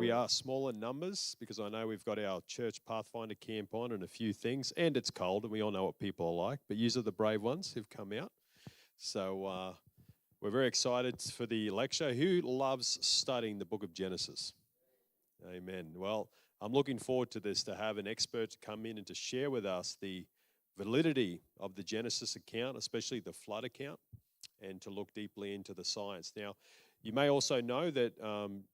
we are small in numbers because I know we've got our church Pathfinder camp on and a few things, and it's cold, and we all know what people are like, but yous are the brave ones who've come out. So we're very excited for the lecture. Who loves studying the book of Genesis? Amen. Well, I'm looking forward to this, to have an expert to come in and to share with us the validity of the Genesis account, especially the flood account, and to look deeply into the science. Now, you may also know that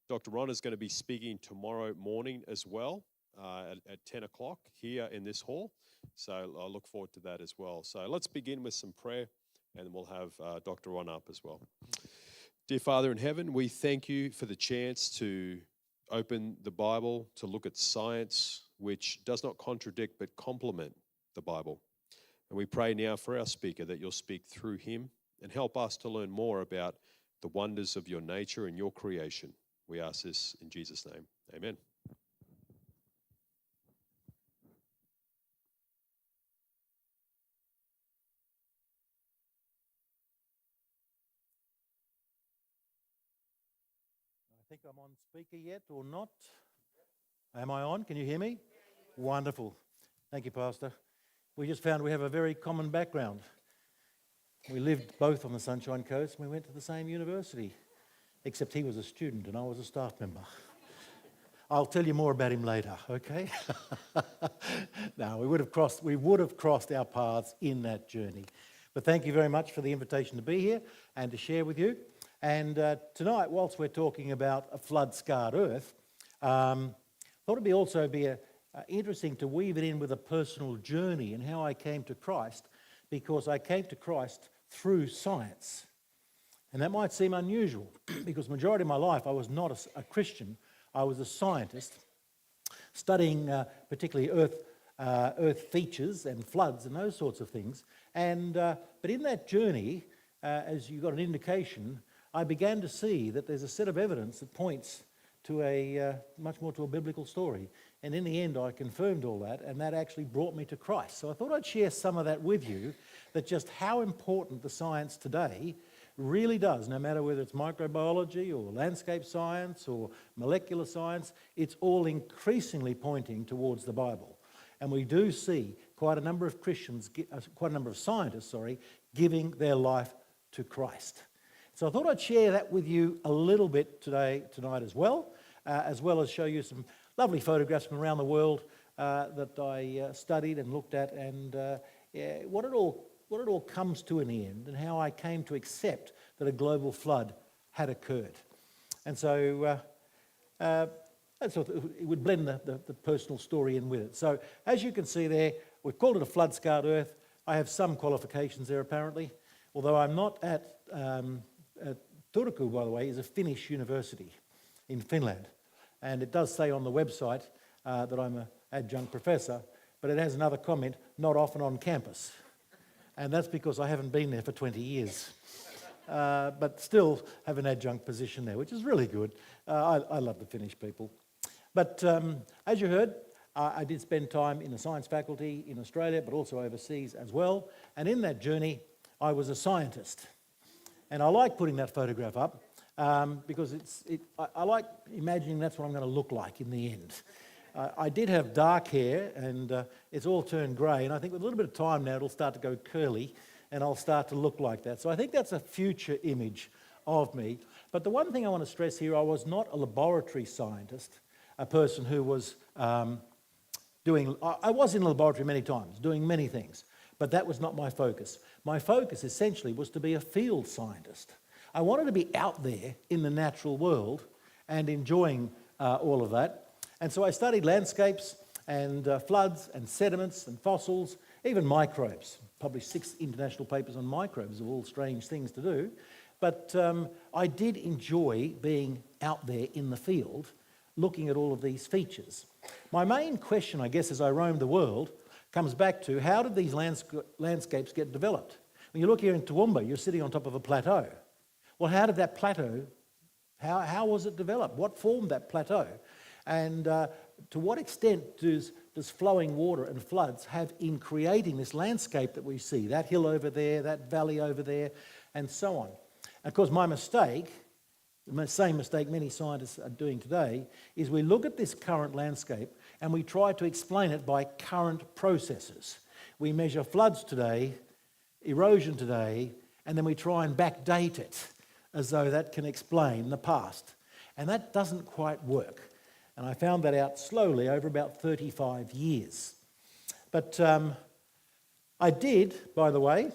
Dr. Ron is going to be speaking tomorrow morning as well at 10 o'clock here in this hall. So I look forward to that as well. So let's begin with some prayer, and we'll have Dr. Ron up as well. Dear Father in heaven, we thank you for the chance to open the Bible, to look at science, which does not contradict but complement the Bible. And we pray now for our speaker that you'll speak through him and help us to learn more about the wonders of your nature and your creation. We ask this in Jesus' name. Amen. I think I'm on speaker yet or not? Am I on? Can you hear me? Wonderful. Thank you, Pastor. We just found we have a very common background. We lived both on the Sunshine Coast and we went to the same university, except he was a student and I was a staff member. I'll tell you more about him later, okay? No, we would have crossed our paths in that journey. But thank you very much for the invitation to be here and to share with you. And tonight, whilst we're talking about a flood-scarred earth, thought it'd also be interesting to weave it in with a personal journey and how I came to Christ, because I came to Christ through science. And that might seem unusual because the majority of my life I was not a Christian. I was a scientist studying particularly earth features and floods and those sorts of things. And but in that journey, as you got an indication, I began to see that there's a set of evidence that points to much more to a biblical story. And in the end, I confirmed all that, and that actually brought me to Christ. So I thought I'd share some of that with you, that just how important the science today really does, no matter whether it's microbiology or landscape science or molecular science, it's all increasingly pointing towards the Bible. And we do see quite a number of scientists, giving their life to Christ. So I thought I'd share that with you a little bit tonight as well as show you some lovely photographs from around the world that I studied and looked at, and what it all comes to in the end, and how I came to accept that a global flood had occurred. And so I thought it would blend the personal story in with it. So as you can see there, we've called it a flood-scarred earth. I have some qualifications there apparently, although I'm not at Turku, by the way, is a Finnish university in Finland. And it does say on the website that I'm an adjunct professor, but it has another comment, not often on campus. And that's because I haven't been there for 20 years. But still have an adjunct position there, which is really good. I love the Finnish people. But as you heard, I did spend time in the science faculty in Australia, but also overseas as well. And in that journey, I was a scientist. And I like putting that photograph up because I like imagining that's what I'm going to look like in the end. I did have dark hair and it's all turned grey, and I think with a little bit of time now it'll start to go curly and I'll start to look like that. So I think that's a future image of me. But the one thing I want to stress here, I was not a laboratory scientist, a person who was I was in a laboratory many times, doing many things, but that was not my focus. My focus essentially was to be a field scientist. I wanted to be out there in the natural world and enjoying all of that. And so I studied landscapes and floods and sediments and fossils, even microbes. Published 6 international papers on microbes, of all strange things to do. But I did enjoy being out there in the field, looking at all of these features. My main question, I guess, as I roamed the world, comes back to how did these landscapes get developed? When you look here in Toowoomba, you're sitting on top of a plateau. Well, how did that plateau, how was it developed? What formed that plateau? And to what extent does flowing water and floods have in creating this landscape that we see, that hill over there, that valley over there, and so on? And of course, my mistake the same mistake many scientists are doing today, is we look at this current landscape and we try to explain it by current processes. We measure floods today, erosion today, and then we try and backdate it as though that can explain the past. And that doesn't quite work. And I found that out slowly over about 35 years. But I did, by the way,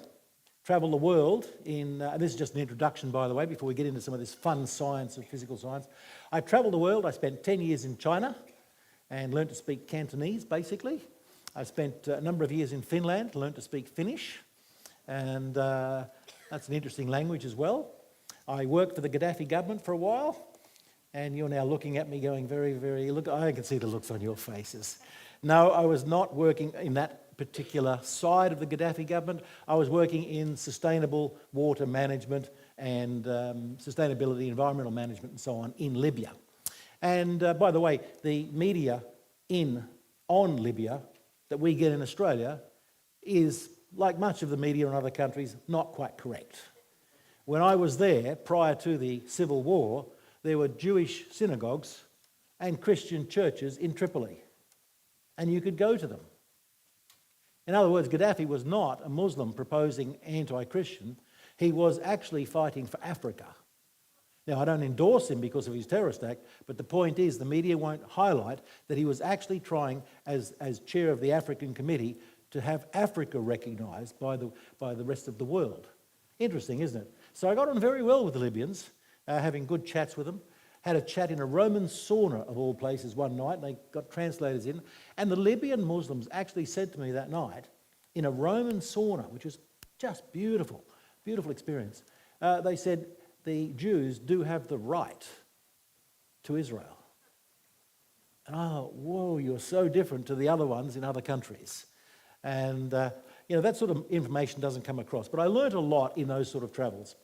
travel the world in, and this is just an introduction, by the way, before we get into some of this fun science of physical science. I travelled the world. I spent 10 years in China and learned to speak Cantonese, basically. I spent a number of years in Finland to learn to speak Finnish, and that's an interesting language as well. I worked for the Gaddafi government for a while, and you're now looking at me going very, very, look, I can see the looks on your faces. No, I was not working in that particular side of the Gaddafi government. I was working in sustainable water management and sustainability, environmental management and so on in Libya. And by the way, the media on Libya that we get in Australia is, like much of the media in other countries, not quite correct. When I was there, prior to the civil war, there were Jewish synagogues and Christian churches in Tripoli, and you could go to them. In other words, Gaddafi was not a Muslim proposing anti-Christian. He was actually fighting for Africa. Now, I don't endorse him because of his terrorist act, but the point is the media won't highlight that he was actually trying, as chair of the African Committee, to have Africa recognised by the rest of the world. Interesting, isn't it? So I got on very well with the Libyans, having good chats with them. Had a chat in a Roman sauna, of all places, one night, and they got translators in. And the Libyan Muslims actually said to me that night, in a Roman sauna, which was just beautiful, beautiful experience, they said the Jews do have the right to Israel. And oh, whoa, you're so different to the other ones in other countries. And, that sort of information doesn't come across. But I learnt a lot in those sort of travels.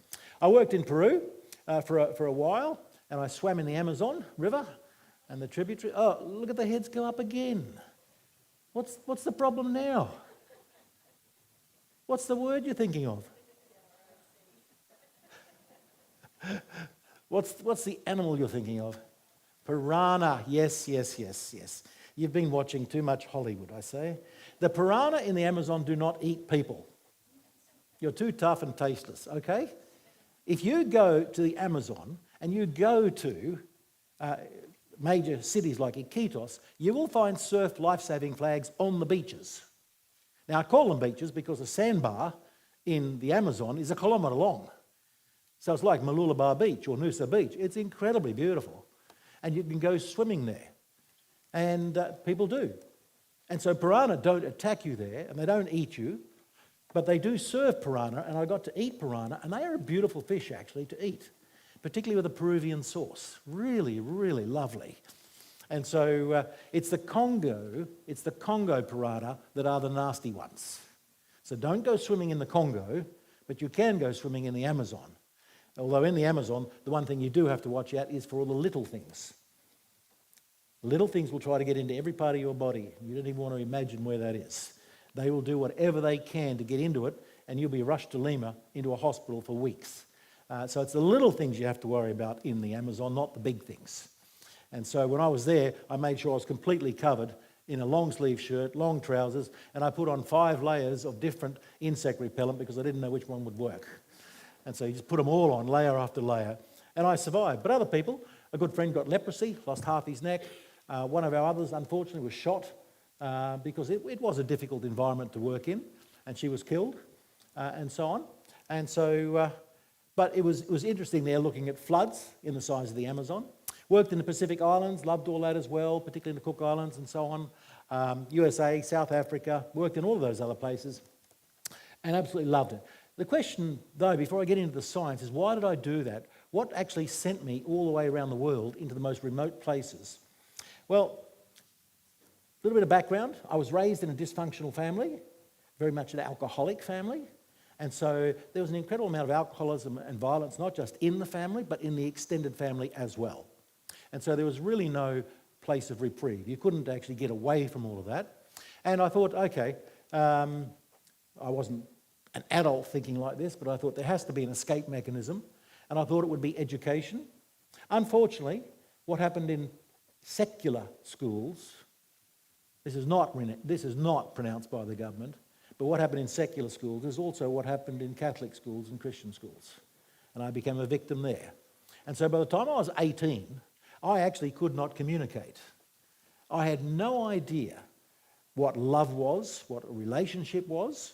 I worked in Peru for a while, and I swam in the Amazon River and the tributary. Oh, look at the heads go up again. What's the problem now? What's the word you're thinking of? What's the animal you're thinking of? Piranha. Yes. You've been watching too much Hollywood, I say. The piranha in the Amazon do not eat people. You're too tough and tasteless, okay? If you go to the Amazon and you go to major cities like Iquitos, you will find surf life-saving flags on the beaches. Now, I call them beaches because the sandbar in the Amazon is 1 kilometre long. So it's like Mooloolaba Beach or Noosa Beach. It's incredibly beautiful. And you can go swimming there. And people do. And so piranha don't attack you there, and they don't eat you, but they do serve piranha, and I got to eat piranha, and they are a beautiful fish, actually, to eat, particularly with a Peruvian sauce. Really, really lovely. And so it's the Congo piranha that are the nasty ones. So don't go swimming in the Congo, but you can go swimming in the Amazon. Although in the Amazon, the one thing you do have to watch out is for all the little things. Little things will try to get into every part of your body. You don't even want to imagine where that is. They will do whatever they can to get into it, and you'll be rushed to Lima into a hospital for weeks. So it's the little things you have to worry about in the Amazon, not the big things. And so when I was there, I made sure I was completely covered in a long sleeve shirt, long trousers, and I put on 5 layers of different insect repellent because I didn't know which one would work. And so you just put them all on, layer after layer. And I survived. But other people, a good friend got leprosy, lost half his neck. One of our others, unfortunately, was shot because it was a difficult environment to work in, and she was killed, and so on. And so, but it was interesting there looking at floods in the size of the Amazon. Worked in the Pacific Islands, loved all that as well, particularly in the Cook Islands and so on. USA, South Africa, worked in all of those other places, and absolutely loved it. The question, though, before I get into the science, is why did I do that? What actually sent me all the way around the world into the most remote places? Well, a little bit of background. I was raised in a dysfunctional family, very much an alcoholic family. And so there was an incredible amount of alcoholism and violence, not just in the family, but in the extended family as well. And so there was really no place of reprieve. You couldn't actually get away from all of that. And I thought, okay, I wasn't an adult thinking like this, but I thought there has to be an escape mechanism. And I thought it would be education. Unfortunately, what happened in secular schools, this is not pronounced by the government, but what happened in secular schools is also what happened in Catholic schools and Christian schools. And I became a victim there. And so by the time I was 18, I actually could not communicate. I had no idea what love was, what a relationship was.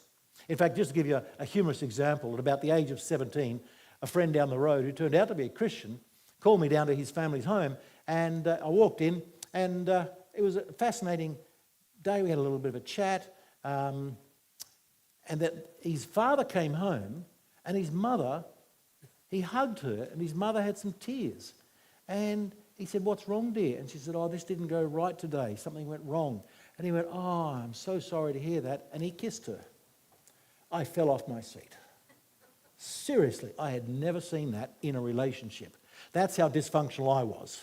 In fact, just to give you a humorous example, at about the age of 17, a friend down the road who turned out to be a Christian called me down to his family's home, and I walked in, and it was a fascinating day. We had a little bit of a chat, and that his father came home, and his mother, he hugged her, and his mother had some tears. And he said, "What's wrong, dear?" And she said, "Oh, this didn't go right today. Something went wrong." And he went, "Oh, I'm so sorry to hear that." And he kissed her. I fell off my seat. Seriously, I had never seen that in a relationship. That's how dysfunctional I was.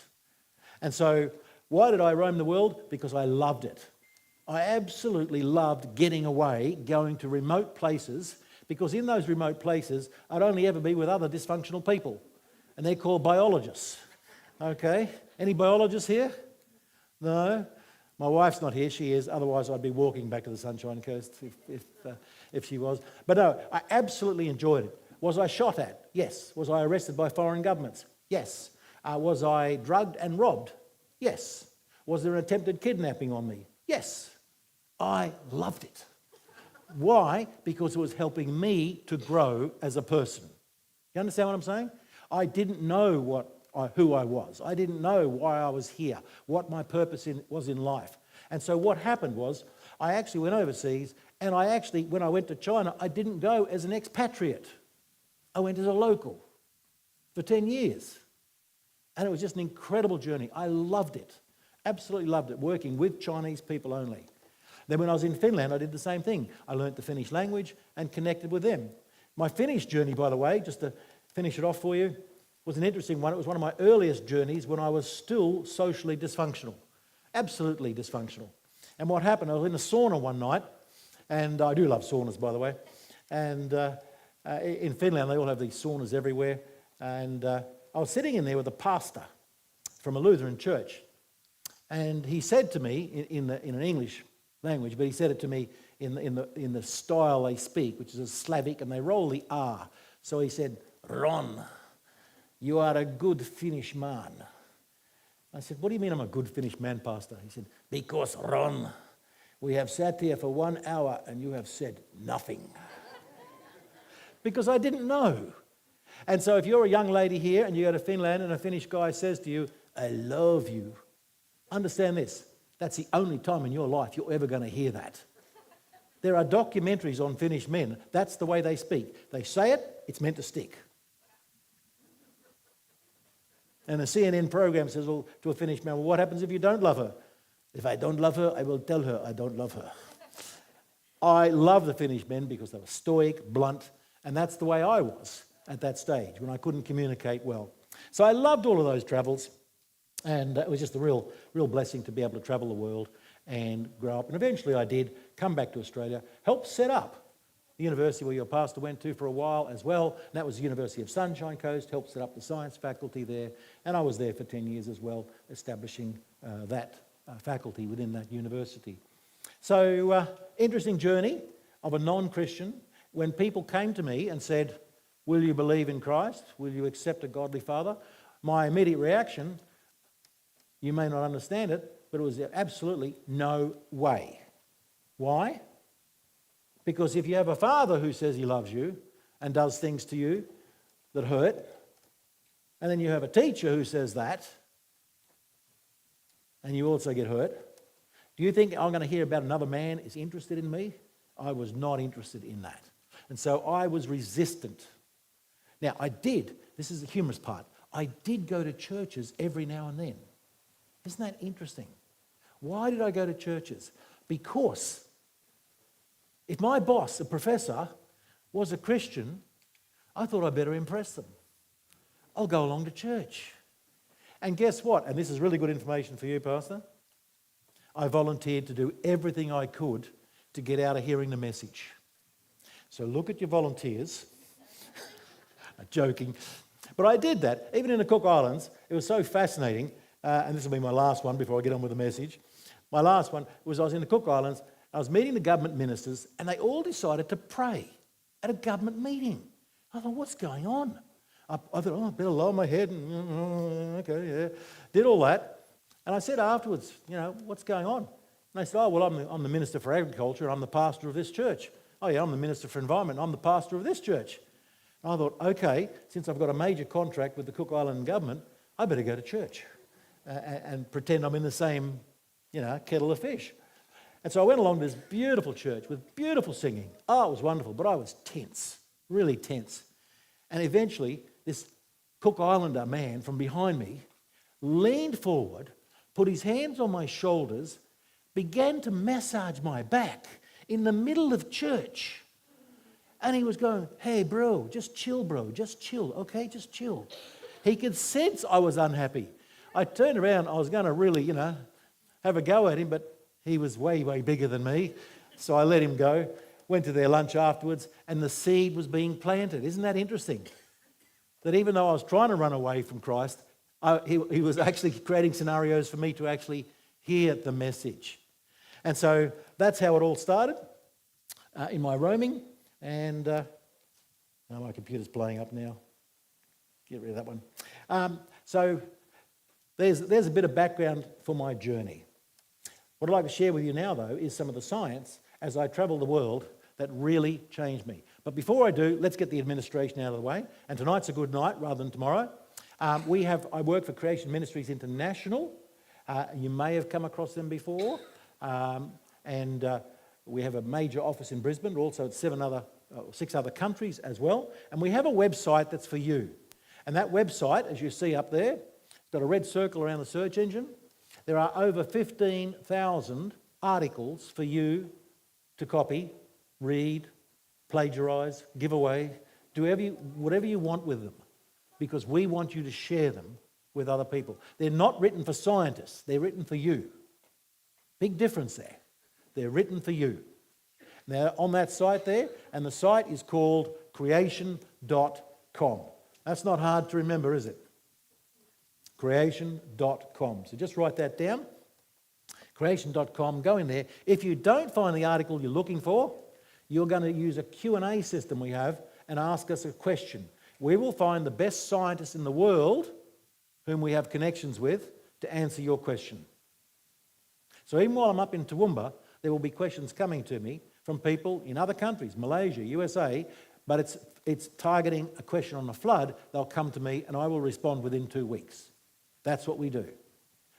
And so, why did I roam the world? Because I loved it. I absolutely loved getting away, going to remote places, because in those remote places, I'd only ever be with other dysfunctional people. And they're called biologists. Okay? Any biologists here? No? My wife's not here, she is, otherwise I'd be walking back to the Sunshine Coast if she was. But no, I absolutely enjoyed it. Was I shot at? Yes. Was I arrested by foreign governments? Yes. Was I drugged and robbed? Yes. Was there an attempted kidnapping on me? Yes. I loved it. Why? Because it was helping me to grow as a person. You understand what I'm saying? I didn't know who I was. I didn't know why I was here, what my purpose was in life. And so what happened was, I actually went overseas, and when I went to China, I didn't go as an expatriate. I went as a local for 10 years. And it was just an incredible journey. I loved it. Absolutely loved it, working with Chinese people only. Then when I was in Finland, I did the same thing. I learnt the Finnish language and connected with them. My Finnish journey, by the way, just to finish it off for you, was an interesting one. It was one of my earliest journeys when I was still socially dysfunctional, absolutely dysfunctional. And what happened, I was in a sauna one night, and I do love saunas, by the way, and in Finland they all have these saunas everywhere, and I was sitting in there with a pastor from a Lutheran church, and he said to me in an English language, but he said it to me in the style they speak, which is a Slavic, and they roll the R. So he said, "Ron, you are a good Finnish man." I said, "What do you mean I'm a good Finnish man, Pastor?" He said, "Because, Ron, we have sat here for 1 hour and you have said nothing." Because I didn't know. And so if you're a young lady here and you go to Finland and a Finnish guy says to you, "I love you," understand this, that's the only time in your life you're ever going to hear that. There are documentaries on Finnish men. That's the way they speak. They say it, it's meant to stick. And a CNN program says to a Finnish man, "Well, what happens if you don't love her?" "If I don't love her, I will tell her I don't love her." I love the Finnish men because they were stoic, blunt, and that's the way I was at that stage when I couldn't communicate well. So I loved all of those travels, and it was just a real blessing to be able to travel the world and grow up. And eventually I did come back to Australia, help set up the university where your pastor went to for a while as well, and that was the University of Sunshine Coast, helped set up the science faculty there, and I was there for 10 years as well, establishing that faculty within that university. So, interesting journey of a non-Christian. When people came to me and said, "Will you believe in Christ? Will you accept a godly Father?" My immediate reaction, you may not understand it, but it was absolutely no way. Why? Because if you have a father who says he loves you and does things to you that hurt, and then you have a teacher who says that, and you also get hurt, do you think I'm going to hear about another man is interested in me? I was not interested in that. And so I was resistant. Now, this is the humorous part, I did go to churches every now and then. Isn't that interesting? Why did I go to churches? Because if my boss, a professor, was a Christian, I thought I'd better impress them. I'll go along to church. And guess what? And this is really good information for you, Pastor. I volunteered to do everything I could to get out of hearing the message. So look at your volunteers. I'm joking. But I did that, even in the Cook Islands. It was so fascinating, and this will be my last one before I get on with the message. My last one was I was in the Cook Islands, I was meeting the government ministers, and they all decided to pray at a government meeting. I thought, what's going on? I thought, oh, I better lower my head, and okay, yeah. Did all that. And I said afterwards, what's going on? And they said, oh, well, I'm the Minister for Agriculture, and I'm the pastor of this church. Oh, yeah, I'm the Minister for Environment, and I'm the pastor of this church. And I thought, okay, since I've got a major contract with the Cook Island government, I better go to church and pretend I'm in the same, kettle of fish. And so I went along to this beautiful church with beautiful singing. Oh, it was wonderful, but I was tense, really tense. And eventually, this Cook Islander man from behind me leaned forward, put his hands on my shoulders, began to massage my back in the middle of church. And he was going, hey, bro, just chill, okay, just chill. He could sense I was unhappy. I turned around, I was going to really, have a go at him, but he was way, way bigger than me. So I let him go, went to their lunch afterwards, and the seed was being planted. Isn't that interesting? That even though I was trying to run away from Christ, he was actually creating scenarios for me to actually hear the message. And so that's how it all started in my roaming. And now my computer's playing up now. Get rid of that one. So there's a bit of background for my journey. What I'd like to share with you now, though, is some of the science as I travel the world that really changed me. But before I do, let's get the administration out of the way. And tonight's a good night rather than tomorrow. I work for Creation Ministries International. You may have come across them before. We have a major office in Brisbane, also at 6 other countries as well. And we have a website that's for you. And that website, as you see up there, it's got a red circle around the search engine. There are over 15,000 articles for you to copy, read, plagiarise, give away, do whatever you want with them, because we want you to share them with other people. They're not written for scientists, they're written for you. Big difference there. They're written for you. Now, on that site there, and the site is called creation.com. That's not hard to remember, is it? Creation.com. So just write that down. Creation.com, go in there. If you don't find the article you're looking for, you're going to use a Q&A system we have and ask us a question. We will find the best scientists in the world whom we have connections with to answer your question. So even while I'm up in Toowoomba, there will be questions coming to me from people in other countries, Malaysia, USA, but it's targeting a question on the flood. They'll come to me and I will respond within 2 weeks. That's what we do.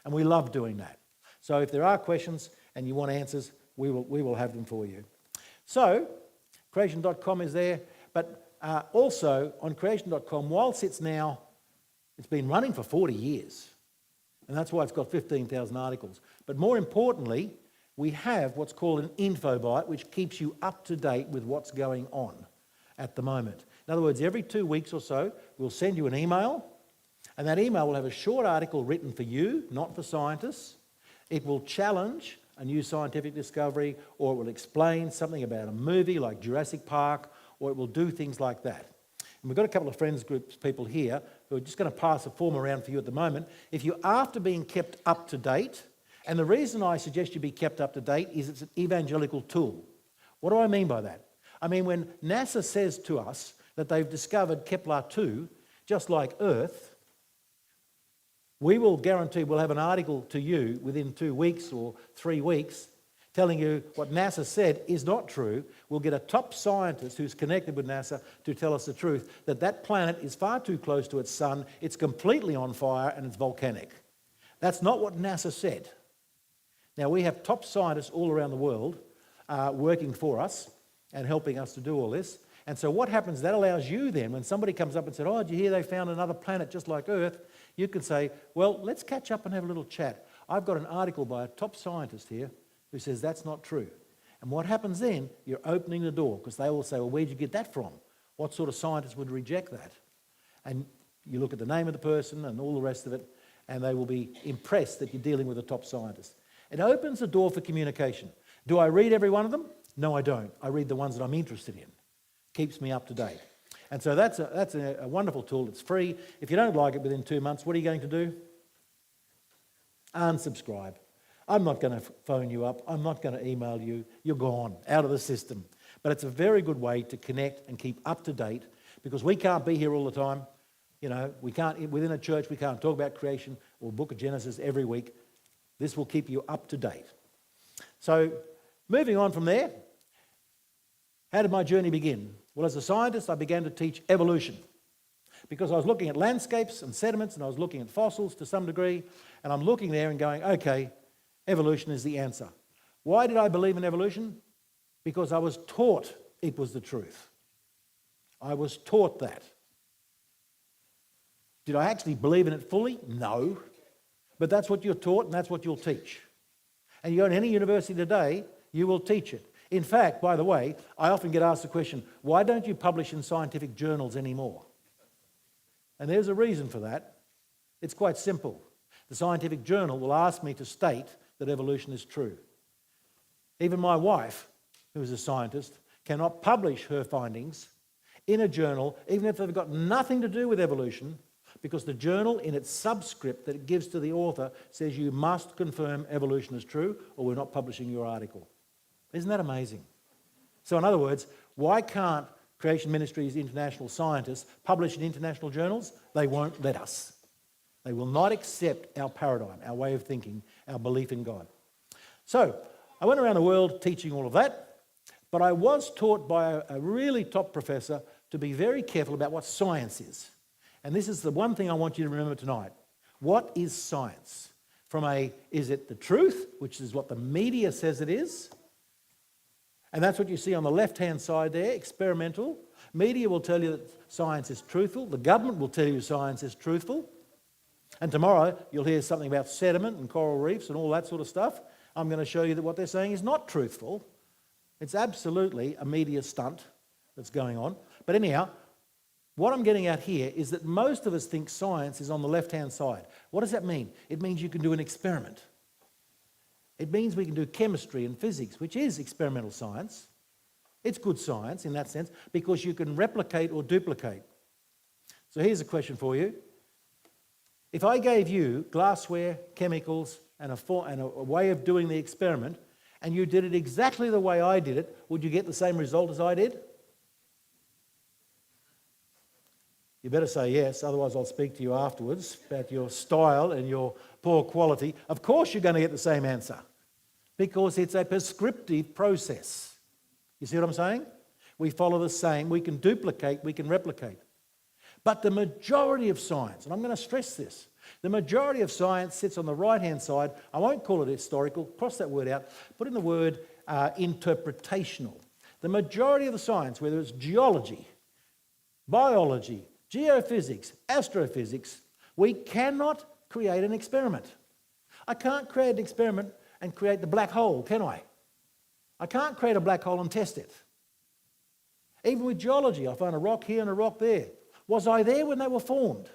And we love doing that. So if there are questions and you want answers, we will have them for you. So creation.com is there, but also on creation.com, whilst it's been running for 40 years, and that's why it's got 15,000 articles. But more importantly, we have what's called an info bite, which keeps you up to date with what's going on at the moment. In other words, every 2 weeks or so, we'll send you an email, and that email will have a short article written for you, not for scientists. It will challenge a new scientific discovery, or it will explain something about a movie like Jurassic Park, or it will do things like that. And we've got a couple of friends groups, people here, who are just going to pass a form around for you at the moment. If you're after being kept up to date, and the reason I suggest you be kept up to date is it's an evangelical tool. What do I mean by that? I mean, when NASA says to us that they've discovered Kepler-2, just like Earth, we will guarantee we'll have an article to you within 2 weeks or 3 weeks telling you what NASA said is not true. We'll get a top scientist who's connected with NASA to tell us the truth, that planet is far too close to its sun, it's completely on fire and it's volcanic. That's not what NASA said. Now, we have top scientists all around the world working for us and helping us to do all this. And so what happens, that allows you then, when somebody comes up and said, oh, did you hear they found another planet just like Earth? You can say, well, let's catch up and have a little chat. I've got an article by a top scientist here who says that's not true. And what happens then, you're opening the door, because they will say, well, where'd you get that from? What sort of scientist would reject that? And you look at the name of the person and all the rest of it, and they will be impressed that you're dealing with a top scientist. It opens the door for communication. Do I read every one of them? No, I don't. I read the ones that I'm interested in. Keeps me up to date. And so that's a wonderful tool. It's free. If you don't like it within 2 months, what are you going to do? Unsubscribe. I'm not going to phone you up. I'm not going to email you. You're gone, out of the system. But it's a very good way to connect and keep up to date, because we can't be here all the time. You know, we can't, within a church, we can't talk about creation or Book of Genesis every week. This will keep you up to date. So, moving on from there, how did my journey begin? Well, as a scientist, I began to teach evolution, because I was looking at landscapes and sediments, and I was looking at fossils to some degree, and I'm looking there and going, okay, evolution is the answer. Why did I believe in evolution? Because I was taught it was the truth. I was taught that. Did I actually believe in it fully? No. But that's what you're taught, and that's what you'll teach. And you go to any university today, you will teach it. In fact, by the way, I often get asked the question, why don't you publish in scientific journals anymore? And there's a reason for that. It's quite simple. The scientific journal will ask me to state that evolution is true. Even my wife, who is a scientist, cannot publish her findings in a journal, even if they've got nothing to do with evolution, because the journal, in its subscript that it gives to the author, says you must confirm evolution is true, or we're not publishing your article. Isn't that amazing? So in other words, why can't Creation Ministries international scientists publish in international journals? They won't let us. They will not accept our paradigm, our way of thinking, our belief in God. So I went around the world teaching all of that, but I was taught by a really top professor to be very careful about what science is. And this is the one thing I want you to remember tonight. What is science? Is it the truth, which is what the media says it is? And that's what you see on the left-hand side there, experimental. Media will tell you that science is truthful. The government will tell you science is truthful. And tomorrow you'll hear something about sediment and coral reefs and all that sort of stuff. I'm going to show you that what they're saying is not truthful. It's absolutely a media stunt that's going on. But anyhow, what I'm getting at here is that most of us think science is on the left-hand side. What does that mean? It means you can do an experiment. It means we can do chemistry and physics, which is experimental science. It's good science in that sense, because you can replicate or duplicate. So here's a question for you. If I gave you glassware, chemicals, and a way of doing the experiment, and you did it exactly the way I did it, would you get the same result as I did? You better say yes, otherwise I'll speak to you afterwards about your style and your poor quality. Of course you're going to get the same answer, because it's a prescriptive process. You see what I'm saying? We follow the same, we can duplicate, we can replicate. But the majority of science, and I'm going to stress this, the majority of science sits on the right-hand side. I won't call it historical, cross that word out, put in the word interpretational. The majority of the science, whether it's geology, biology, geophysics, astrophysics, we cannot create an experiment. I can't create an experiment and create the black hole, can I? I can't create a black hole and test it. Even with geology, I find a rock here and a rock there. Was I there when they were formed?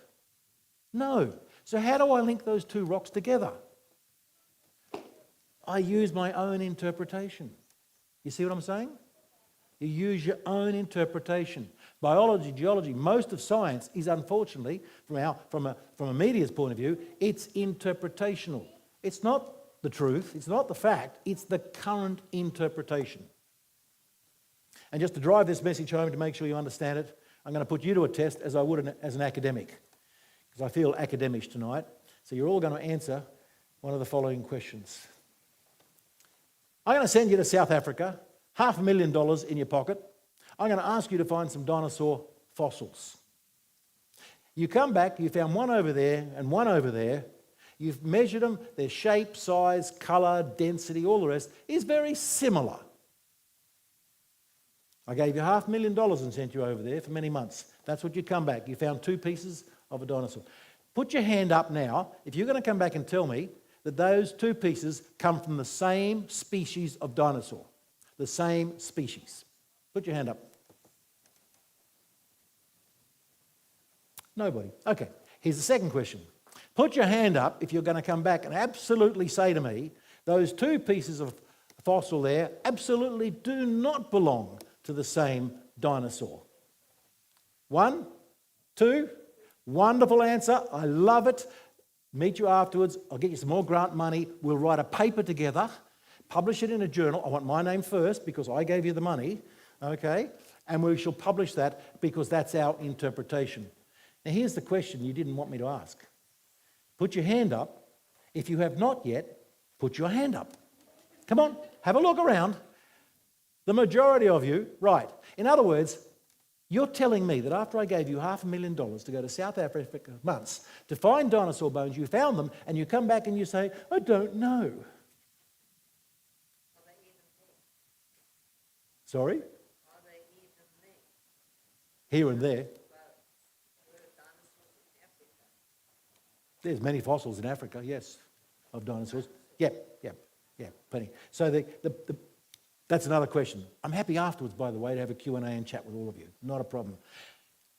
No. So how do I link those two rocks together? I use my own interpretation. You see what I'm saying? You use your own interpretation. Biology, geology, most of science is, unfortunately, from a media's point of view, it's interpretational. It's not the truth, it's not the fact, it's the current interpretation. And just to drive this message home, to make sure you understand it, I'm going to put you to a test as I would as an academic, because I feel academic tonight. So you're all going to answer one of the following questions. I'm going to send you to South Africa, $500,000 in your pocket. I'm going to ask you to find some dinosaur fossils. You come back, you found one over there and one over there. You've measured them, their shape, size, colour, density, all the rest is very similar. I gave you $500,000 and sent you over there for many months. That's what you come back. You found two pieces of a dinosaur. Put your hand up now if you're going to come back and tell me that those two pieces come from the same species of dinosaur. The same species. Put your hand up. Nobody. Okay, here's the second question. Put your hand up if you're going to come back and absolutely say to me, those two pieces of fossil there absolutely do not belong to the same dinosaur. 1, 2, wonderful answer. I love it. Meet you afterwards. I'll get you some more grant money. We'll write a paper together, publish it in a journal. I want my name first because I gave you the money, okay? And we shall publish that because that's our interpretation. Now, here's the question you didn't want me to ask. Put your hand up. If you have not yet, put your hand up. Come on, have a look around. The majority of you, right. In other words, you're telling me that after I gave you $500,000 to go to South Africa for months to find dinosaur bones, you found them, and you come back and you say, I don't know. Sorry? Here and there. There's many fossils in Africa, yes, of dinosaurs. Yeah, plenty. So that's another question. I'm happy afterwards, by the way, to have a Q&A and chat with all of you. Not a problem.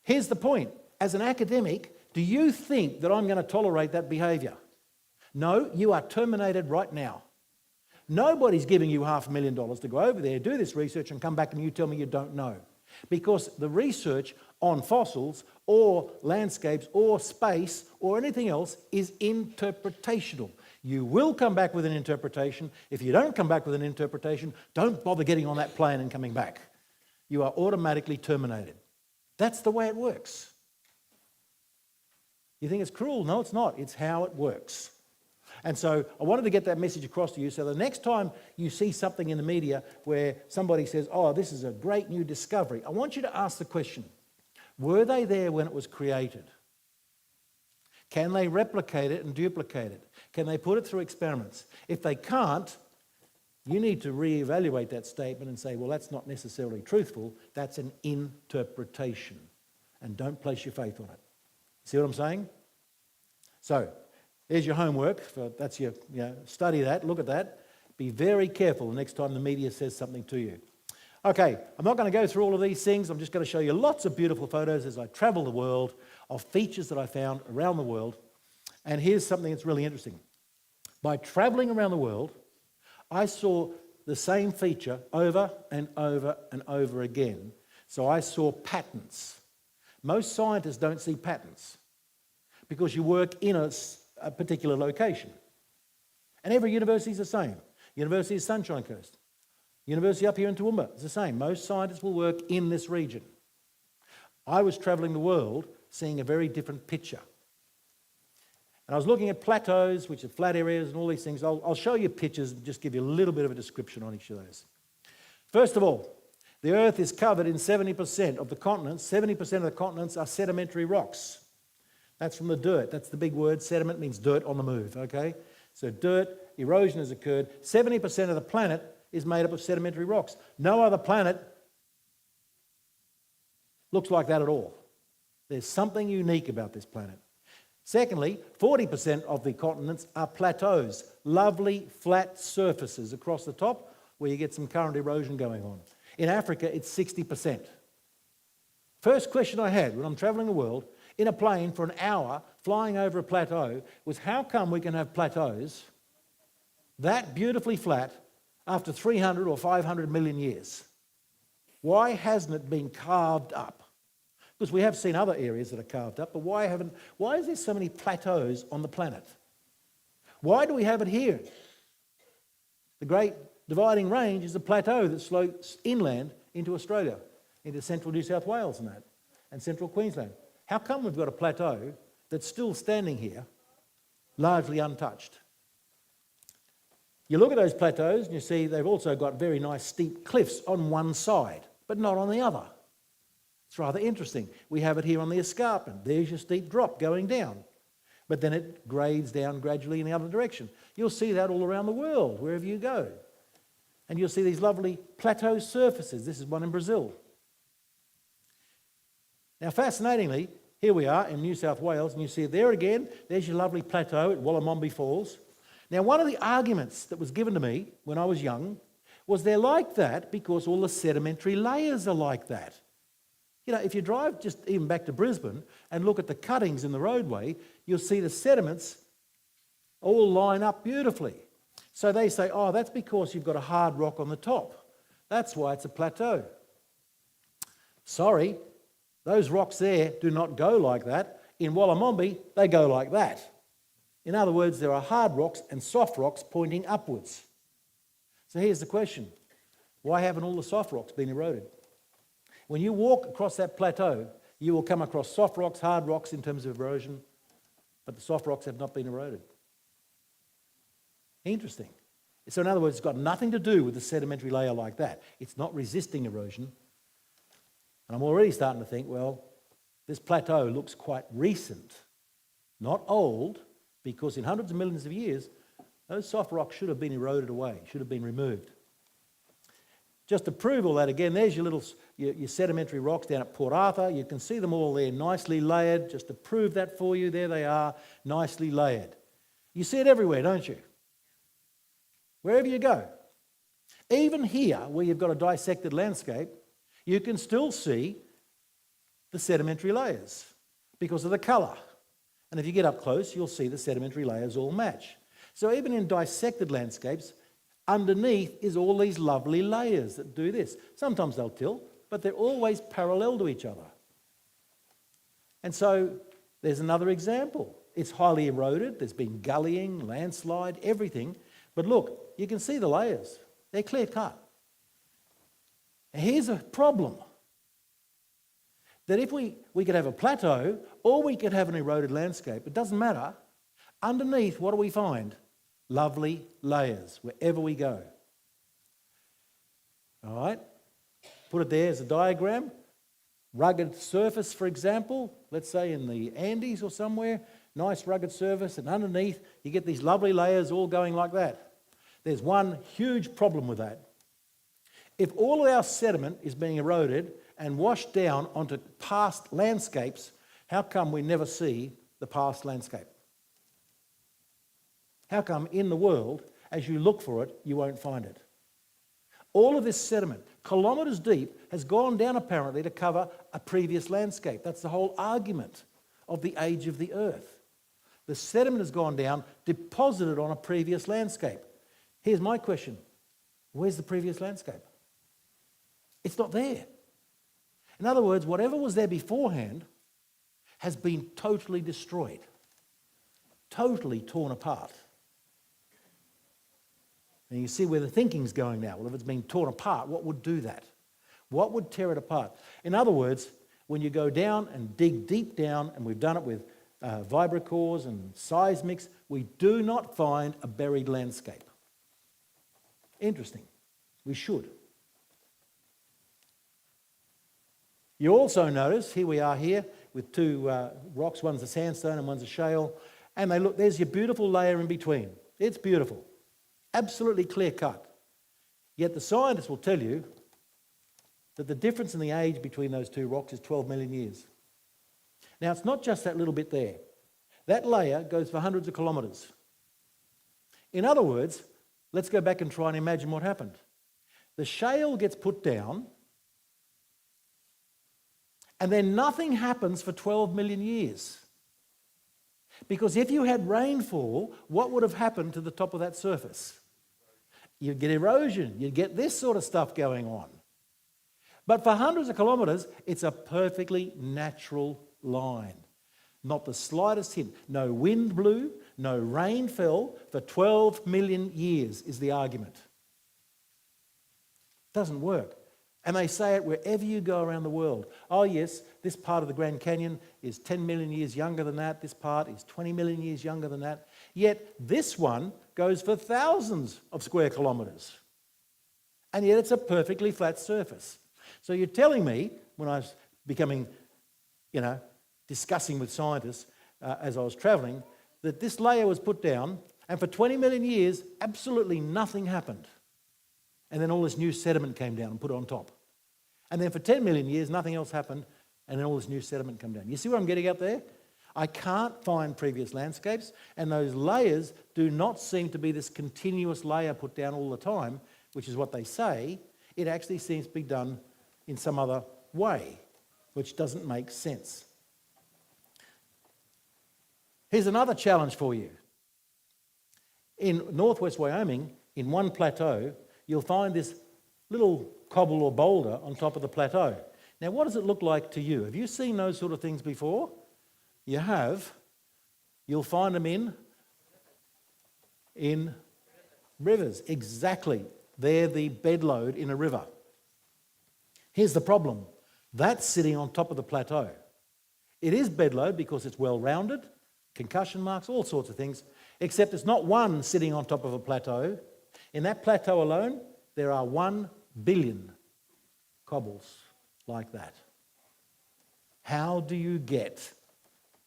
Here's the point. As an academic, do you think that I'm going to tolerate that behaviour? No, you are terminated right now. Nobody's giving you $500,000 to go over there, do this research and come back and you tell me you don't know. Because the research on fossils or landscapes or space or anything else is interpretational. You will come back with an interpretation. If you don't come back with an interpretation, don't bother getting on that plane and coming back. You are automatically terminated. That's the way it works. You think it's cruel? No, it's not. It's how it works. And so I wanted to get that message across to you so the next time you see something in the media where somebody says, oh, this is a great new discovery, I want you to ask the question, were they there when it was created? Can they replicate it and duplicate it? Can they put it through experiments? If they can't, you need to reevaluate that statement and say, well, that's not necessarily truthful. That's an interpretation. And don't place your faith on it. See what I'm saying? So, there's your homework. That's your, study that, look at that. Be very careful the next time the media says something to you. Okay, I'm not going to go through all of these things. I'm just going to show you lots of beautiful photos as I travel the world of features that I found around the world. And here's something that's really interesting. By traveling around the world, I saw the same feature over and over and over again. So I saw patterns. Most scientists don't see patterns because you work in a particular location. And every university is the same. University of Sunshine Coast. University up here in Toowoomba is the same. Most scientists will work in this region. I was travelling the world seeing a very different picture. And I was looking at plateaus, which are flat areas and all these things. I'll show you pictures and just give you a little bit of a description on each of those. First of all, the Earth is covered in 70% of the continents. 70% of the continents are sedimentary rocks. That's from the dirt. That's the big word. Sediment means dirt on the move, okay? So dirt, erosion has occurred. 70% of the planet is made up of sedimentary rocks. No other planet looks like that at all. There's something unique about this planet. Secondly, 40% of the continents are plateaus, lovely flat surfaces across the top where you get some current erosion going on. In Africa, it's 60%. First question I had when I'm travelling the world in a plane for an hour flying over a plateau was how come we can have plateaus that beautifully flat after 300 or 500 million years? Why hasn't it been carved up? Because we have seen other areas that are carved up, but why is there so many plateaus on the planet? Why do we have it here? The Great Dividing Range is a plateau that slopes inland into Australia, into central New South Wales and central Queensland. How come we've got a plateau that's still standing here, largely untouched? You look at those plateaus and you see they've also got very nice steep cliffs on one side, but not on the other. It's rather interesting. We have it here on the escarpment. There's your steep drop going down. But then it grades down gradually in the other direction. You'll see that all around the world, wherever you go. And you'll see these lovely plateau surfaces. This is one in Brazil. Now, fascinatingly, here we are in New South Wales, and you see it there again. There's your lovely plateau at Wollomombi Falls. Now, one of the arguments that was given to me when I was young was they're like that because all the sedimentary layers are like that. You know, if you drive just even back to Brisbane and look at the cuttings in the roadway, you'll see the sediments all line up beautifully. So they say, oh, that's because you've got a hard rock on the top. That's why it's a plateau. Sorry, Those rocks there do not go like that. In Wallamombi, they go like that. In other words, there are hard rocks and soft rocks pointing upwards. So here's the question. Why haven't all the soft rocks been eroded? When you walk across that plateau, you will come across soft rocks, hard rocks in terms of erosion, but the soft rocks have not been eroded. Interesting. So in other words, it's got nothing to do with the sedimentary layer like that. It's not resisting erosion. And I'm already starting to think, well, this plateau looks quite recent, not old, because in hundreds of millions of years, those soft rocks should have been eroded away, should have been removed. Just to prove all that, again, there's your sedimentary rocks down at Port Arthur. You can see them all there, nicely layered. Just to prove that for you, there they are, nicely layered. You see it everywhere, don't you? Wherever you go. Even here, where you've got a dissected landscape, you can still see the sedimentary layers because of the colour. And if you get up close, you'll see the sedimentary layers all match. So even in dissected landscapes, underneath is all these lovely layers that do this. Sometimes they'll tilt, but they're always parallel to each other. And so there's another example. It's highly eroded. There's been gullying, landslide, everything. But look, you can see the layers. They're clear cut. And here's a problem. That if we could have a plateau or we could have an eroded landscape, it doesn't matter. Underneath, what do we find? Lovely layers wherever we go. All right? Put it there as a diagram. Rugged surface, for example, let's say in the Andes or somewhere, nice rugged surface, and underneath you get these lovely layers all going like that. There's one huge problem with that. If all of our sediment is being eroded and washed down onto past landscapes, how come we never see the past landscape? How come in the world, as you look for it, you won't find it? All of this sediment, kilometres deep, has gone down apparently to cover a previous landscape. That's the whole argument of the age of the earth. The sediment has gone down, deposited on a previous landscape. Here's my question. Where's the previous landscape? It's not there. In other words, whatever was there beforehand has been totally destroyed, totally torn apart. And you see where the thinking's going now. Well, if it's been torn apart, what would do that? What would tear it apart? In other words, when you go down and dig deep down, and we've done it with vibrocores and seismics, we do not find a buried landscape. Interesting. We should. You also notice, here we are here with two rocks, one's a sandstone and one's a shale, and they look, there's your beautiful layer in between. It's beautiful. Absolutely clear cut. Yet the scientists will tell you that the difference in the age between those two rocks is 12 million years. Now, it's not just that little bit there. That layer goes for hundreds of kilometres. In other words, let's go back and try and imagine what happened. The shale gets put down, and then nothing happens for 12 million years. Because if you had rainfall, what would have happened to the top of that surface? You'd get erosion, you'd get this sort of stuff going on. But for hundreds of kilometres, it's a perfectly natural line. Not the slightest hint. No wind blew, no rain fell for 12 million years is the argument. Doesn't work. And they say it wherever you go around the world. Oh yes, this part of the Grand Canyon is 10 million years younger than that. This part is 20 million years younger than that. Yet this one goes for thousands of square kilometres. And yet it's a perfectly flat surface. So you're telling me, when I was becoming, discussing with scientists as I was travelling, that this layer was put down and for 20 million years, absolutely nothing happened. And then all this new sediment came down and put it on top. And then for 10 million years, nothing else happened, and then all this new sediment came down. You see what I'm getting at there? I can't find previous landscapes, and those layers do not seem to be this continuous layer put down all the time, which is what they say. It actually seems to be done in some other way, which doesn't make sense. Here's another challenge for you. In northwest Wyoming, in one plateau, you'll find this little cobble or boulder on top of the plateau. Now, what does it look like to you? Have you seen those sort of things before? You have. You'll find them in rivers. Exactly. They're the bedload in a river. Here's the problem. That's sitting on top of the plateau. It is bedload because it's well-rounded, concussion marks, all sorts of things, except it's not one sitting on top of a plateau. In that plateau alone, there are 1 billion cobbles like that. How do you get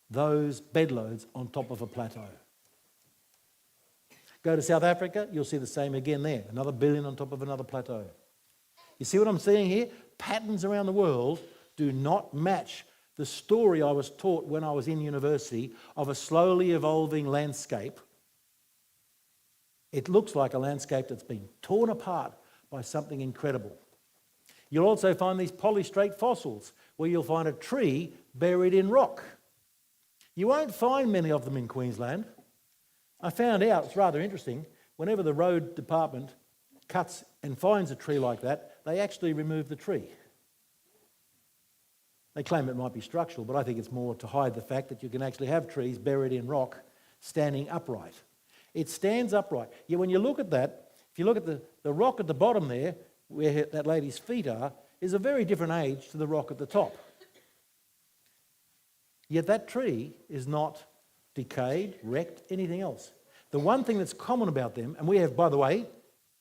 those bedloads on top of a plateau? Go to South Africa, you'll see the same again there. Another billion on top of another plateau. You see what I'm seeing here? Patterns around the world do not match the story I was taught when I was in university of a slowly evolving landscape. It looks like a landscape that's been torn apart by something incredible. You'll also find these polystrate fossils where you'll find a tree buried in rock. You won't find many of them in Queensland. I found out, it's rather interesting, whenever the road department cuts and finds a tree like that, they actually remove the tree. They claim it might be structural, but I think it's more to hide the fact that you can actually have trees buried in rock standing upright. It stands upright. Yet when you look at that, if you look at the rock at the bottom there, where that lady's feet are, is a very different age to the rock at the top. Yet that tree is not decayed, wrecked, anything else. The one thing that's common about them, and we have, by the way,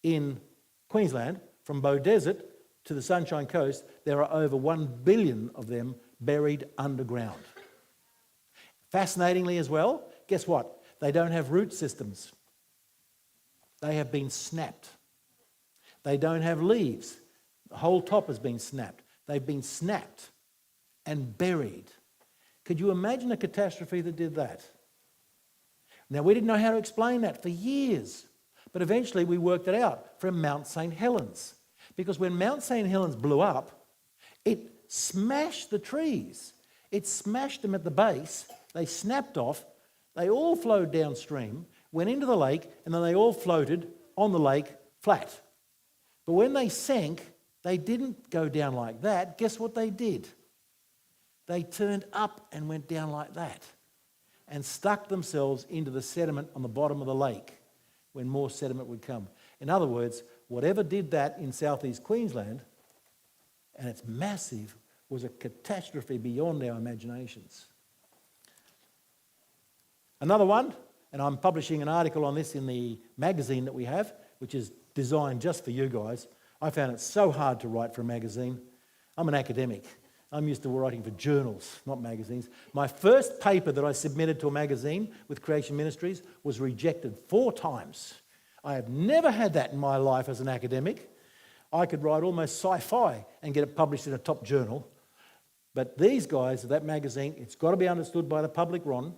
in Queensland, from Bow Desert to the Sunshine Coast, there are over 1 billion of them buried underground. Fascinatingly as well, guess what? They don't have root systems. They have been snapped. They don't have leaves. The whole top has been snapped. They've been snapped and buried. Could you imagine a catastrophe that did that? Now, we didn't know how to explain that for years, but eventually we worked it out from Mount St. Helens. Because when Mount St. Helens blew up, it smashed the trees. It smashed them at the base. They snapped off. They all flowed downstream, went into the lake, and then they all floated on the lake flat. But when they sank, they didn't go down like that. Guess what they did? They turned up and went down like that and stuck themselves into the sediment on the bottom of the lake when more sediment would come. In other words, whatever did that in southeast Queensland, and it's massive, was a catastrophe beyond our imaginations. Another one, and I'm publishing an article on this in the magazine that we have, which is designed just for you guys. I found it so hard to write for a magazine. I'm an academic. I'm used to writing for journals, not magazines. My first paper that I submitted to a magazine with Creation Ministries was rejected 4 times. I have never had that in my life as an academic. I could write almost sci-fi and get it published in a top journal. But these guys at that magazine, it's got to be understood by the public, Ron.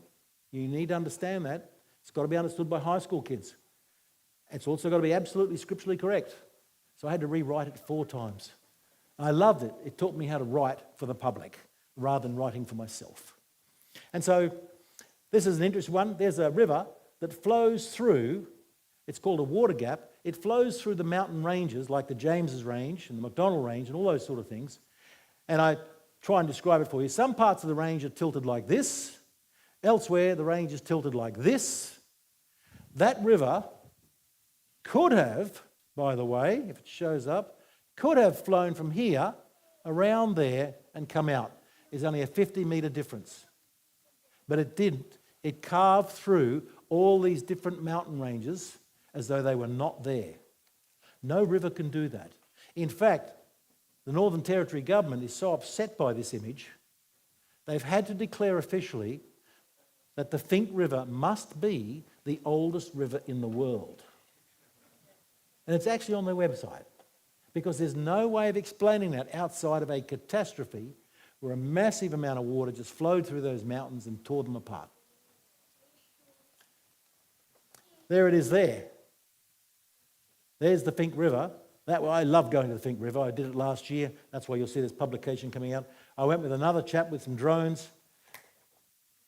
You need to understand that. It's got to be understood by high school kids. It's also got to be absolutely scripturally correct. So I had to rewrite it 4 times. I loved it. It taught me how to write for the public rather than writing for myself. And so this is an interesting one. There's a river that flows through, it's called a water gap. It flows through the mountain ranges like the James's Range and the McDonnell Range and all those sort of things. And I try and describe it for you. Some parts of the range are tilted like this. Elsewhere, the range is tilted like this. That river could have, by the way, if it shows up, could have flown from here around there and come out. There's only a 50-metre difference. But it didn't. It carved through all these different mountain ranges as though they were not there. No river can do that. In fact, the Northern Territory government is so upset by this image, they've had to declare officially that the Finke River must be the oldest river in the world. And it's actually on their website, because there's no way of explaining that outside of a catastrophe where a massive amount of water just flowed through those mountains and tore them apart. There it is there. There's the Finke River. I love going to the Finke River. I did it last year. That's why you'll see this publication coming out. I went with another chap with some drones.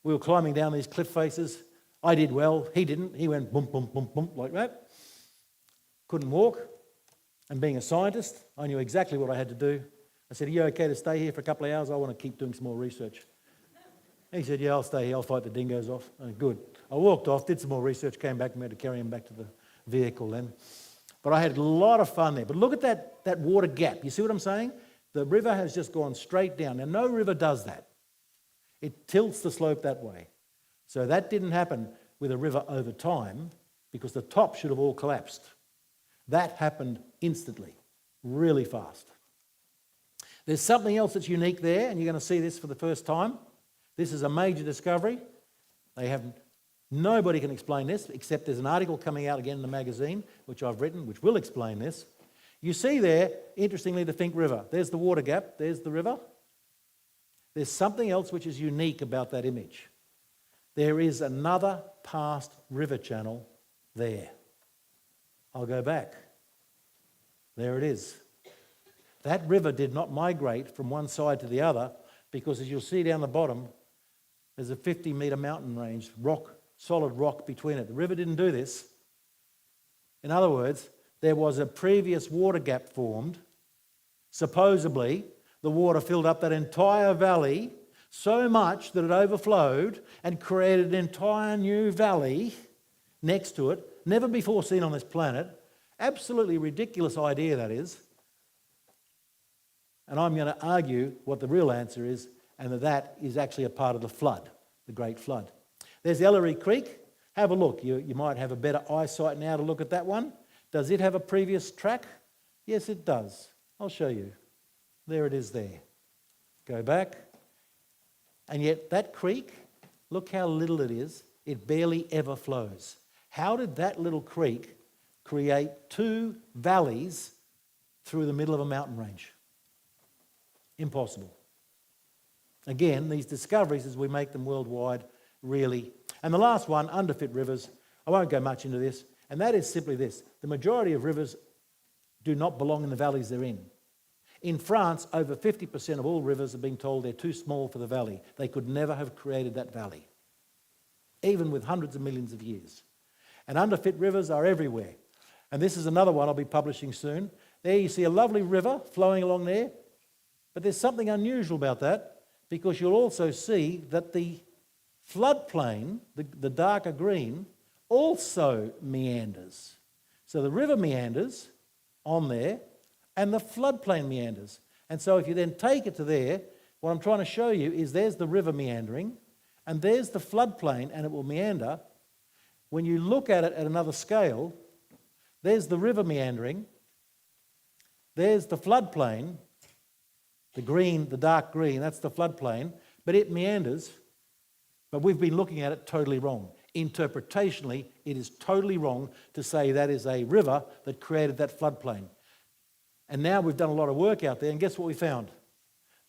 We were climbing down these cliff faces. I did well. He didn't. He went boom, boom, boom, boom, like that. Couldn't walk. And being a scientist, I knew exactly what I had to do. I said, are you okay to stay here for a couple of hours? I want to keep doing some more research. And he said, yeah, I'll stay here. I'll fight the dingoes off. Oh, good. I walked off, did some more research, came back and we had to carry him back to the vehicle then. But I had a lot of fun there. But look at that water gap. You see what I'm saying? The river has just gone straight down. Now, no river does that. It tilts the slope that way. So that didn't happen with a river over time because the top should have all collapsed. That happened instantly, really fast. There's something else that's unique there, and you're going to see this for the first time. This is a major discovery. Nobody can explain this, except there's an article coming out again in the magazine, which I've written, which will explain this. You see there, interestingly, the Finke River. There's the water gap, there's the river. There's something else which is unique about that image. There is another past river channel there. I'll go back. There it is. That river did not migrate from one side to the other because, as you'll see down the bottom, there's a 50-metre mountain range, solid rock between it. The river didn't do this. In other words, there was a previous water gap formed. Supposedly, the water filled up that entire valley so much that it overflowed and created an entire new valley next to it, never before seen on this planet. Absolutely ridiculous idea, that is. And I'm going to argue what the real answer is, and that is actually a part of the flood, the Great Flood. There's Ellery Creek. Have a look. You might have a better eyesight now to look at that one. Does it have a previous track? Yes, it does. I'll show you. There it is there. Go back. And yet that creek, look how little it is. It barely ever flows. How did that little creek create two valleys through the middle of a mountain range? Impossible. Again, these discoveries, as we make them worldwide, really. And the last one, underfit rivers. I won't go much into this, and that is simply this. The majority of rivers do not belong in the valleys they're in. In France, over 50% of all rivers have been told they're too small for the valley. They could never have created that valley, even with hundreds of millions of years. And underfit rivers are everywhere. And this is another one I'll be publishing soon. There you see a lovely river flowing along there. But there's something unusual about that, because you'll also see that the floodplain, the darker green, also meanders. So the river meanders on there, and the floodplain meanders. And so if you then take it to there, what I'm trying to show you is there's the river meandering, and there's the floodplain, and it will meander. When you look at it at another scale, there's the river meandering, there's the floodplain, the green, the dark green, that's the floodplain, but it meanders. But we've been looking at it totally wrong. Interpretationally, it is totally wrong to say that is a river that created that floodplain. And now we've done a lot of work out there, and guess what we found?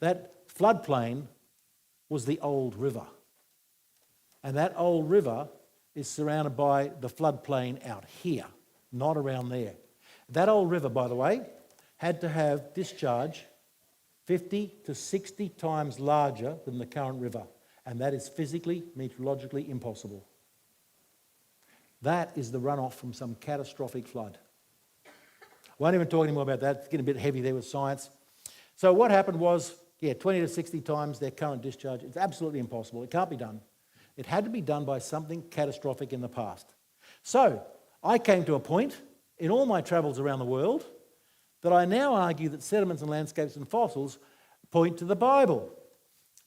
That floodplain was the old river. And that old river is surrounded by the floodplain out here, not around there. That old river, by the way, had to have discharge 50 to 60 times larger than the current river. And that is physically, meteorologically impossible. That is the runoff from some catastrophic flood. Won't even talk anymore about that. It's getting a bit heavy there with science. So what happened was, 20 to 60 times their current discharge. It's absolutely impossible. It can't be done. It had to be done by something catastrophic in the past. So I came to a point in all my travels around the world that I now argue that sediments and landscapes and fossils point to the Bible.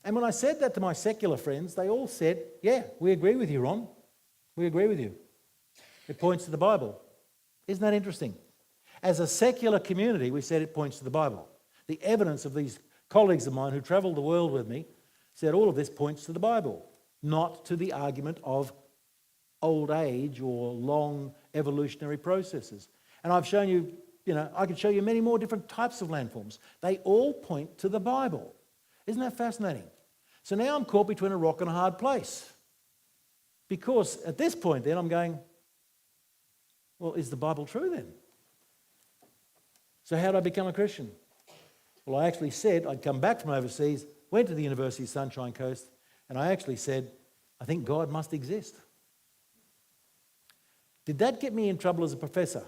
And when I said that to my secular friends, they all said, yeah, we agree with you, Ron. We agree with you. It points to the Bible. Isn't that interesting? As a secular community, we said it points to the Bible. The evidence of these colleagues of mine who travelled the world with me said all of this points to the Bible, not to the argument of old age or long evolutionary processes. And I've shown you, I could show you many more different types of landforms. They all point to the Bible. Isn't that fascinating? So now I'm caught between a rock and a hard place. Because at this point then I'm going, well, is the Bible true then? So how did I become a Christian? Well, I actually said I'd come back from overseas, went to the University of Sunshine Coast, and I actually said, I think God must exist. Did that get me in trouble as a professor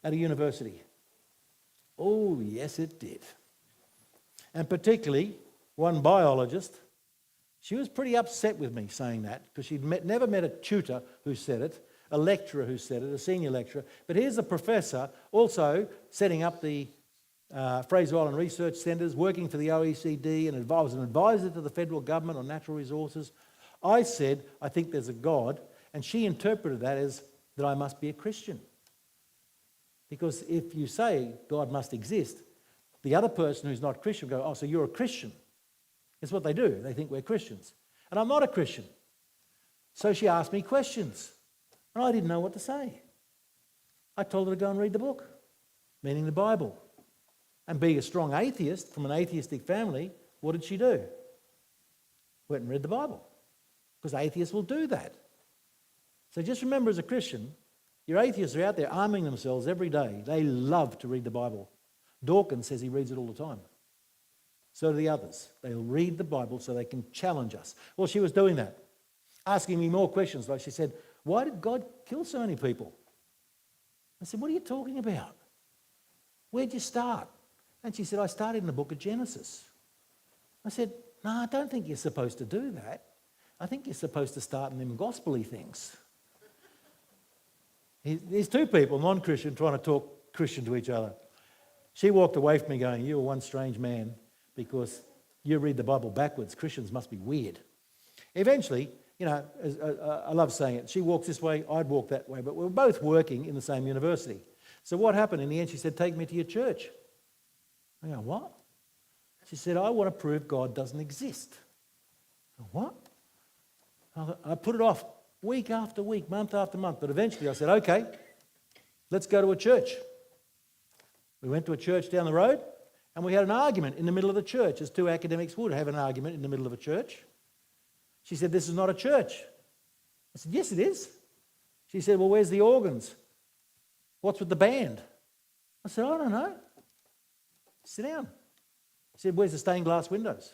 at a university? Oh, yes, it did. And particularly one biologist, she was pretty upset with me saying that because she'd never met a tutor who said it, a lecturer who said it, a senior lecturer. But here's a professor also setting up the Fraser Island Research Centres, working for the OECD, and was an advisor to the federal government on natural resources. I said, I think there's a God, and she interpreted that as that I must be a Christian. Because if you say God must exist, the other person who's not Christian will go, oh, so you're a Christian. That's what they do. They think we're Christians. And I'm not a Christian. So she asked me questions, and I didn't know what to say. I told her to go and read the book, meaning the Bible. And being a strong atheist from an atheistic family, what did she do? Went and read the Bible. Because atheists will do that. So just remember, as a Christian, your atheists are out there arming themselves every day. They love to read the Bible. Dawkins says he reads it all the time. So do the others. They'll read the Bible so they can challenge us. Well, she was doing that, asking me more questions. Like she said, why did God kill so many people? I said, what are you talking about? Where'd you start? And she said, I started in the book of Genesis. I said, no, I don't think you're supposed to do that. I think you're supposed to start in them gospel-y things. There's two people, non-Christian, trying to talk Christian to each other. She walked away from me going, you're one strange man because you read the Bible backwards. Christians must be weird. Eventually, you know, I love saying it, she walks this way, I'd walk that way, but we were both working in the same university. So what happened? In the end, she said, take me to your church. I go, what? She said, I want to prove God doesn't exist. I go, what? I put it off week after week, month after month, but eventually I said, okay, let's go to a church. We went to a church down the road and we had an argument in the middle of the church, as two academics would have an argument in the middle of a church. She said, this is not a church. I said, yes, it is. She said, well, where's the organs? What's with the band? I said, I don't know. Sit down. She said, where's the stained glass windows?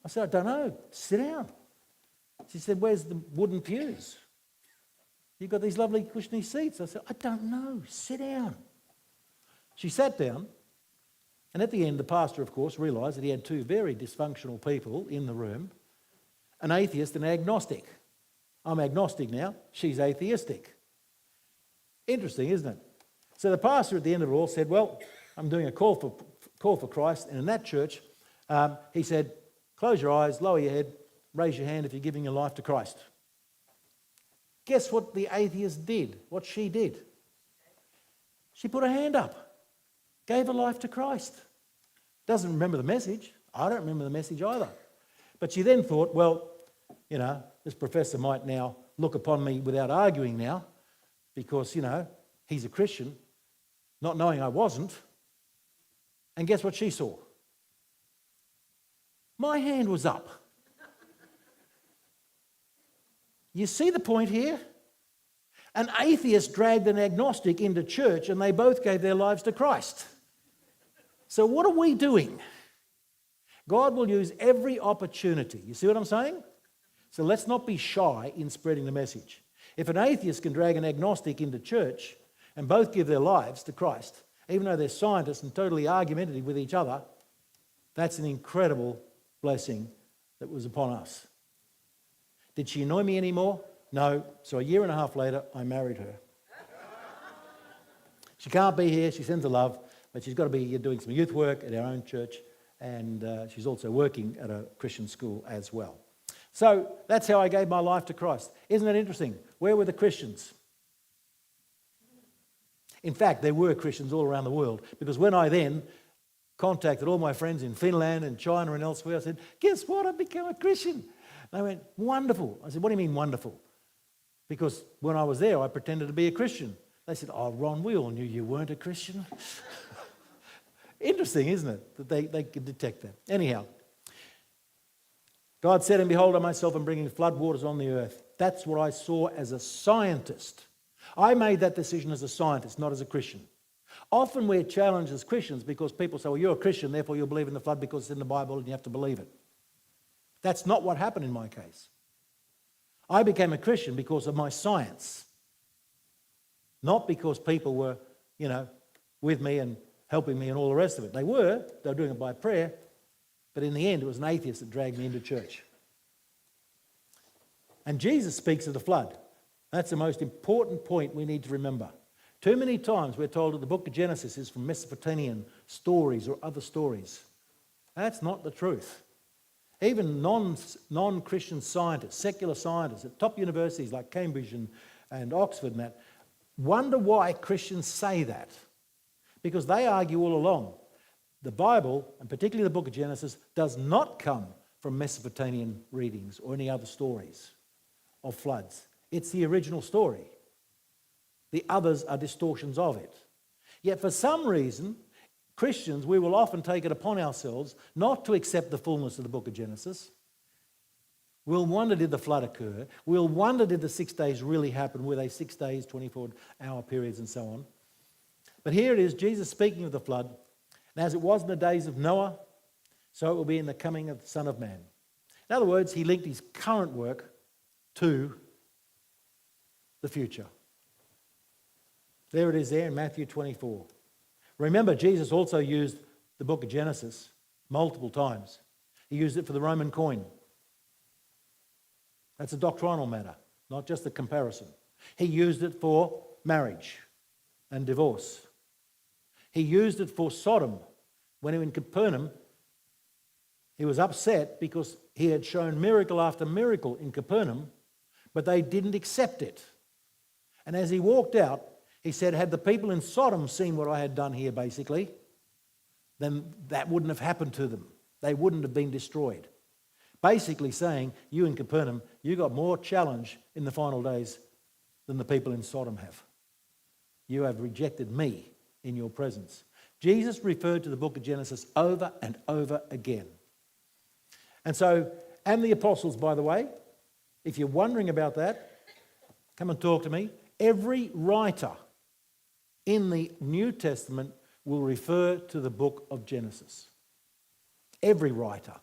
I said, I don't know. Sit down. She said, where's the wooden pews? You've got these lovely cushiony seats. I said, I don't know. Sit down. She sat down, and at the end, the pastor, of course, realised that he had two very dysfunctional people in the room, an atheist and an agnostic. I'm agnostic now. She's atheistic. Interesting, isn't it? So the pastor at the end of it all said, well, I'm doing a call for Christ, and in that church, he said, close your eyes, lower your head, raise your hand if you're giving your life to Christ. Guess what the atheist did, what she did? She put her hand up, gave her life to Christ. Doesn't remember the message. I don't remember the message either. But she then thought, well, you know, this professor might now look upon me without arguing now because, you know, he's a Christian, not knowing I wasn't. And guess what she saw? My hand was up. You see the point here? An atheist dragged an agnostic into church and they both gave their lives to Christ. So what are we doing? God will use every opportunity. You see what I'm saying? So let's not be shy in spreading the message. If an atheist can drag an agnostic into church and both give their lives to Christ, even though they're scientists and totally argumentative with each other, that's an incredible blessing that was upon us. Did she annoy me anymore? No. So a year and a half later, I married her. She can't be here. She sends her love, but she's got to be doing some youth work at our own church, and she's also working at a Christian school as well. So that's how I gave my life to Christ. Isn't that interesting? Where were the Christians? In fact, there were Christians all around the world, because when I then contacted all my friends in Finland and China and elsewhere, I said, guess what? I've become a Christian. They went, wonderful. I said, what do you mean wonderful? Because when I was there, I pretended to be a Christian. They said, oh, Ron, we all knew you weren't a Christian. Interesting, isn't it? That they could detect that. Anyhow, God said, and behold, I myself am bringing flood waters on the earth. That's what I saw as a scientist. I made that decision as a scientist, not as a Christian. Often we're challenged as Christians because people say, well, you're a Christian, therefore you'll believe in the flood because it's in the Bible and you have to believe it. That's not what happened in my case. I became a Christian because of my science, not because people were, you know, with me and helping me and all the rest of it. They were doing it by prayer, but in the end it was an atheist that dragged me into church. And Jesus speaks of the flood. That's the most important point we need to remember. Too many times we're told that the book of Genesis is from Mesopotamian stories or other stories. That's not the truth. Even non-Christian scientists, secular scientists at top universities like Cambridge and Oxford and that, wonder why Christians say that. Because they argue all along the Bible, and particularly the book of Genesis, does not come from Mesopotamian readings or any other stories of floods. It's the original story. The others are distortions of it. Yet for some reason, Christians, we will often take it upon ourselves not to accept the fullness of the book of Genesis. We'll wonder, did the flood occur? We'll wonder, did the 6 days really happen? Were they 6 days, 24-hour periods and so on? But here it is, Jesus speaking of the flood. And as it was in the days of Noah, so it will be in the coming of the Son of Man. In other words, he linked his current work to the future. There it is there in Matthew 24. Remember, Jesus also used the book of Genesis multiple times. He used it for the Roman coin. That's a doctrinal matter, not just a comparison. He used it for marriage and divorce. He used it for Sodom. When he was in Capernaum, he was upset because he had shown miracle after miracle in Capernaum, but they didn't accept it. And as he walked out, he said, had the people in Sodom seen what I had done here, basically, then that wouldn't have happened to them. They wouldn't have been destroyed. Basically saying, you in Capernaum, you got more challenge in the final days than the people in Sodom have. You have rejected me in your presence. Jesus referred to the book of Genesis over and over again. And so, and the apostles, by the way, if you're wondering about that, come and talk to me. Every writer in the New Testament will refer to the book of Genesis. Every writer,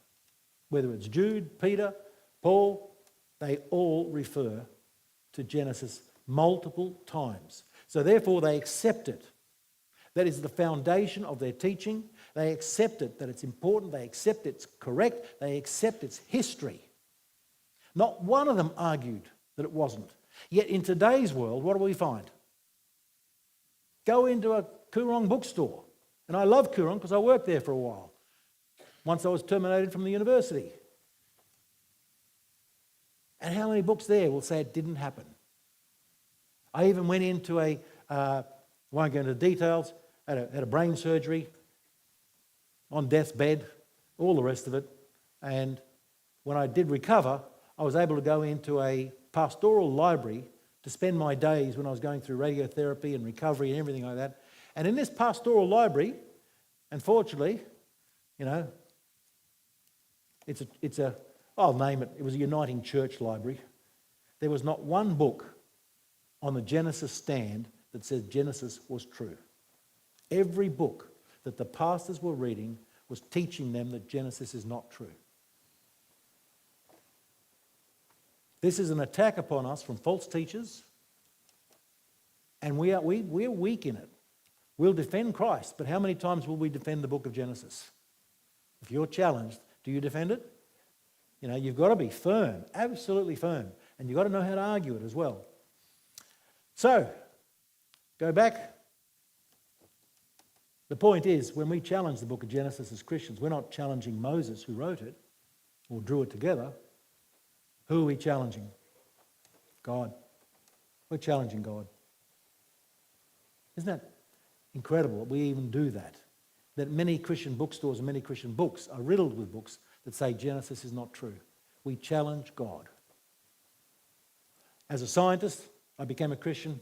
whether it's Jude, Peter, Paul, they all refer to Genesis multiple times. So therefore they accept it. That is the foundation of their teaching. They accept it, that it's important. They accept it's correct. They accept its history. Not one of them argued that it wasn't. Yet in today's world, what do we find? Go into a Koorong bookstore. And I love Koorong because I worked there for a while. Once I was terminated from the university. And how many books there will say it didn't happen? I even went into won't go into details, had a brain surgery, on death's bed, all the rest of it. And when I did recover, I was able to go into a pastoral library to spend my days when I was going through radiotherapy and recovery and everything like that. And in this pastoral library, unfortunately, you know, I'll name it, it was a Uniting Church library. There was not one book on the Genesis stand that says Genesis was true. Every book that the pastors were reading was teaching them that Genesis is not true. This is an attack upon us from false teachers, and we're weak in it. We'll defend Christ, but how many times will we defend the book of Genesis? If you're challenged, do you defend it? You know, you've got to be firm, absolutely firm, and you've got to know how to argue it as well. So, go back. The point is, when we challenge the book of Genesis as Christians, we're not challenging Moses who wrote it or drew it together. Who are we challenging? God. We're challenging God. Isn't that incredible that we even do that? That many Christian bookstores and many Christian books are riddled with books that say Genesis is not true. We challenge God. As a scientist, I became a Christian.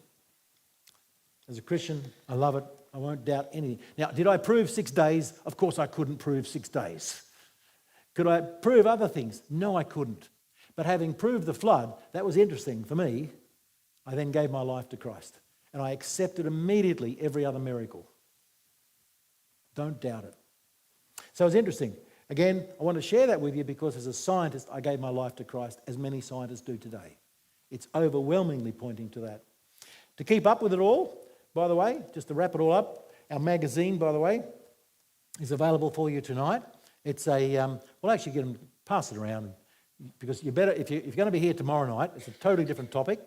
As a Christian, I love it. I won't doubt anything. Now, did I prove 6 days? Of course I couldn't prove 6 days. Could I prove other things? No, I couldn't. But having proved the flood, that was interesting for me. I then gave my life to Christ. And I accepted immediately every other miracle. Don't doubt it. So it's interesting. Again, I want to share that with you because as a scientist, I gave my life to Christ, as many scientists do today. It's overwhelmingly pointing to that. To keep up with it all, by the way, just to wrap it all up, Our magazine, by the way, is available for you tonight. It's a, we'll actually get them, pass it around, because you better, if you're going to be here tomorrow night, it's a totally different topic.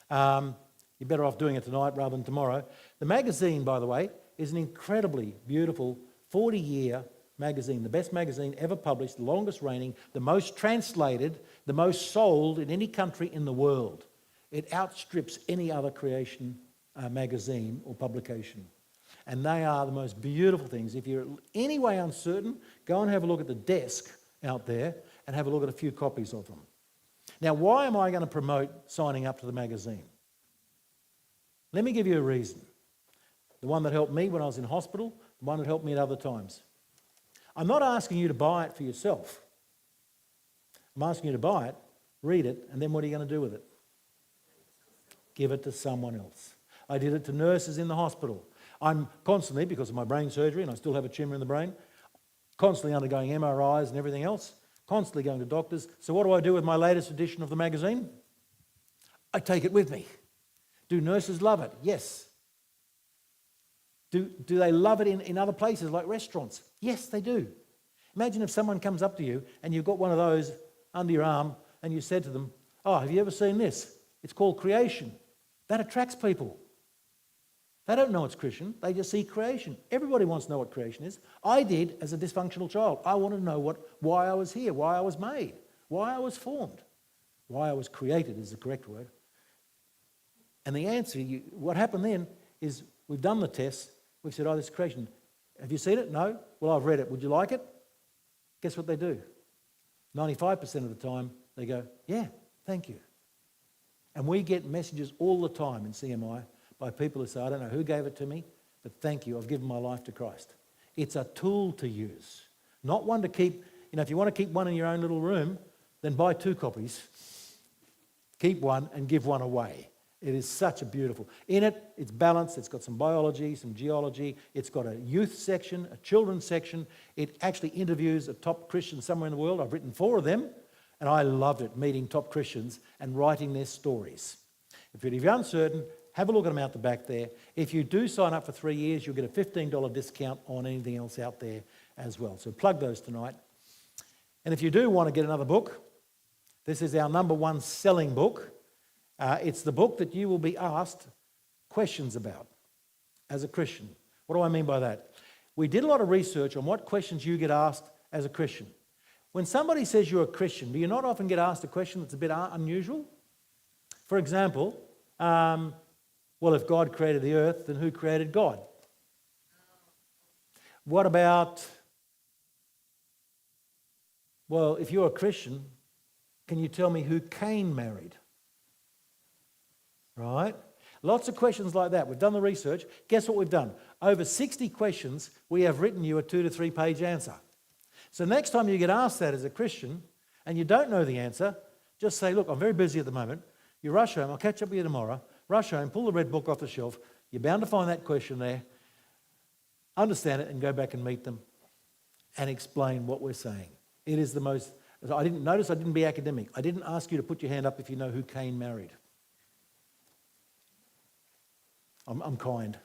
You're better off doing it tonight rather than tomorrow. The magazine, by the way, is an incredibly beautiful 40-year magazine, the best magazine ever published, the longest reigning, the most translated, the most sold in any country in the world. It outstrips any other creation magazine or publication. And they are the most beautiful things. If you're any way uncertain, go and have a look at the desk out there and have a look at a few copies of them. Now, why am I going to promote signing up to the magazine? Let me give you a reason. The one that helped me when I was in hospital, the one that helped me at other times. I'm not asking you to buy it for yourself. I'm asking you to buy it, read it, and then what are you going to do with it? Give it to someone else. I did it to nurses in the hospital. I'm constantly, because of my brain surgery, and I still have a tumour in the brain, constantly undergoing MRIs and everything else, constantly going to doctors. So what do I do with my latest edition of the magazine? I take it with me. Do nurses love it? Yes. Do they love it in other places like restaurants? Yes, they do. Imagine if someone comes up to you and you've got one of those under your arm and you said to them, "Oh, have you ever seen this? It's called Creation." That attracts people. They don't know it's Christian. They just see creation. Everybody wants to know what creation is. I did as a dysfunctional child. I wanted to know why I was here, why I was made, why I was formed, why I was created is the correct word. And the answer, what happened then is we've done the tests. We've said, "Oh, this is creation." Have you seen it? No? Well, I've read it. Would you like it? Guess what they do? 95% of the time, they go, "Yeah, thank you." And we get messages all the time in CMI by people who say, "I don't know who gave it to me, but thank you, I've given my life to Christ." It's a tool to use, not one to keep. If you want to keep one in your own little room, then buy 2 copies. Keep one and give one away. It is such a beautiful. In it, it's balanced. It's got some biology, some geology. It's got a youth section, a children's section. It actually interviews a top Christian somewhere in the world. I've written 4 of them, and I loved it, meeting top Christians and writing their stories. If you're uncertain, have a look at them out the back there. If you do sign up for 3 years, you'll get a $15 discount on anything else out there as well. So plug those tonight. And if you do want to get another book, this is our #1 selling book. It's the book that you will be asked questions about as a Christian. What do I mean by that? We did a lot of research on what questions you get asked as a Christian. When somebody says you're a Christian, do you not often get asked a question that's a bit unusual? For example, well, if God created the earth, then who created God? What about, well, if you're a Christian, can you tell me who Cain married? Right? Lots of questions like that. We've done the research. Guess what we've done? Over 60 questions, we have written you a 2 to 3 page answer. So next time you get asked that as a Christian and you don't know the answer, just say, "Look, I'm very busy at the moment." You rush home. I'll catch up with you tomorrow. Rush home, pull the red book off the shelf. You're bound to find that question there. Understand it and go back and meet them and explain what we're saying. It is the most... I didn't be academic. I didn't ask you to put your hand up if you know who Cain married. I'm kind.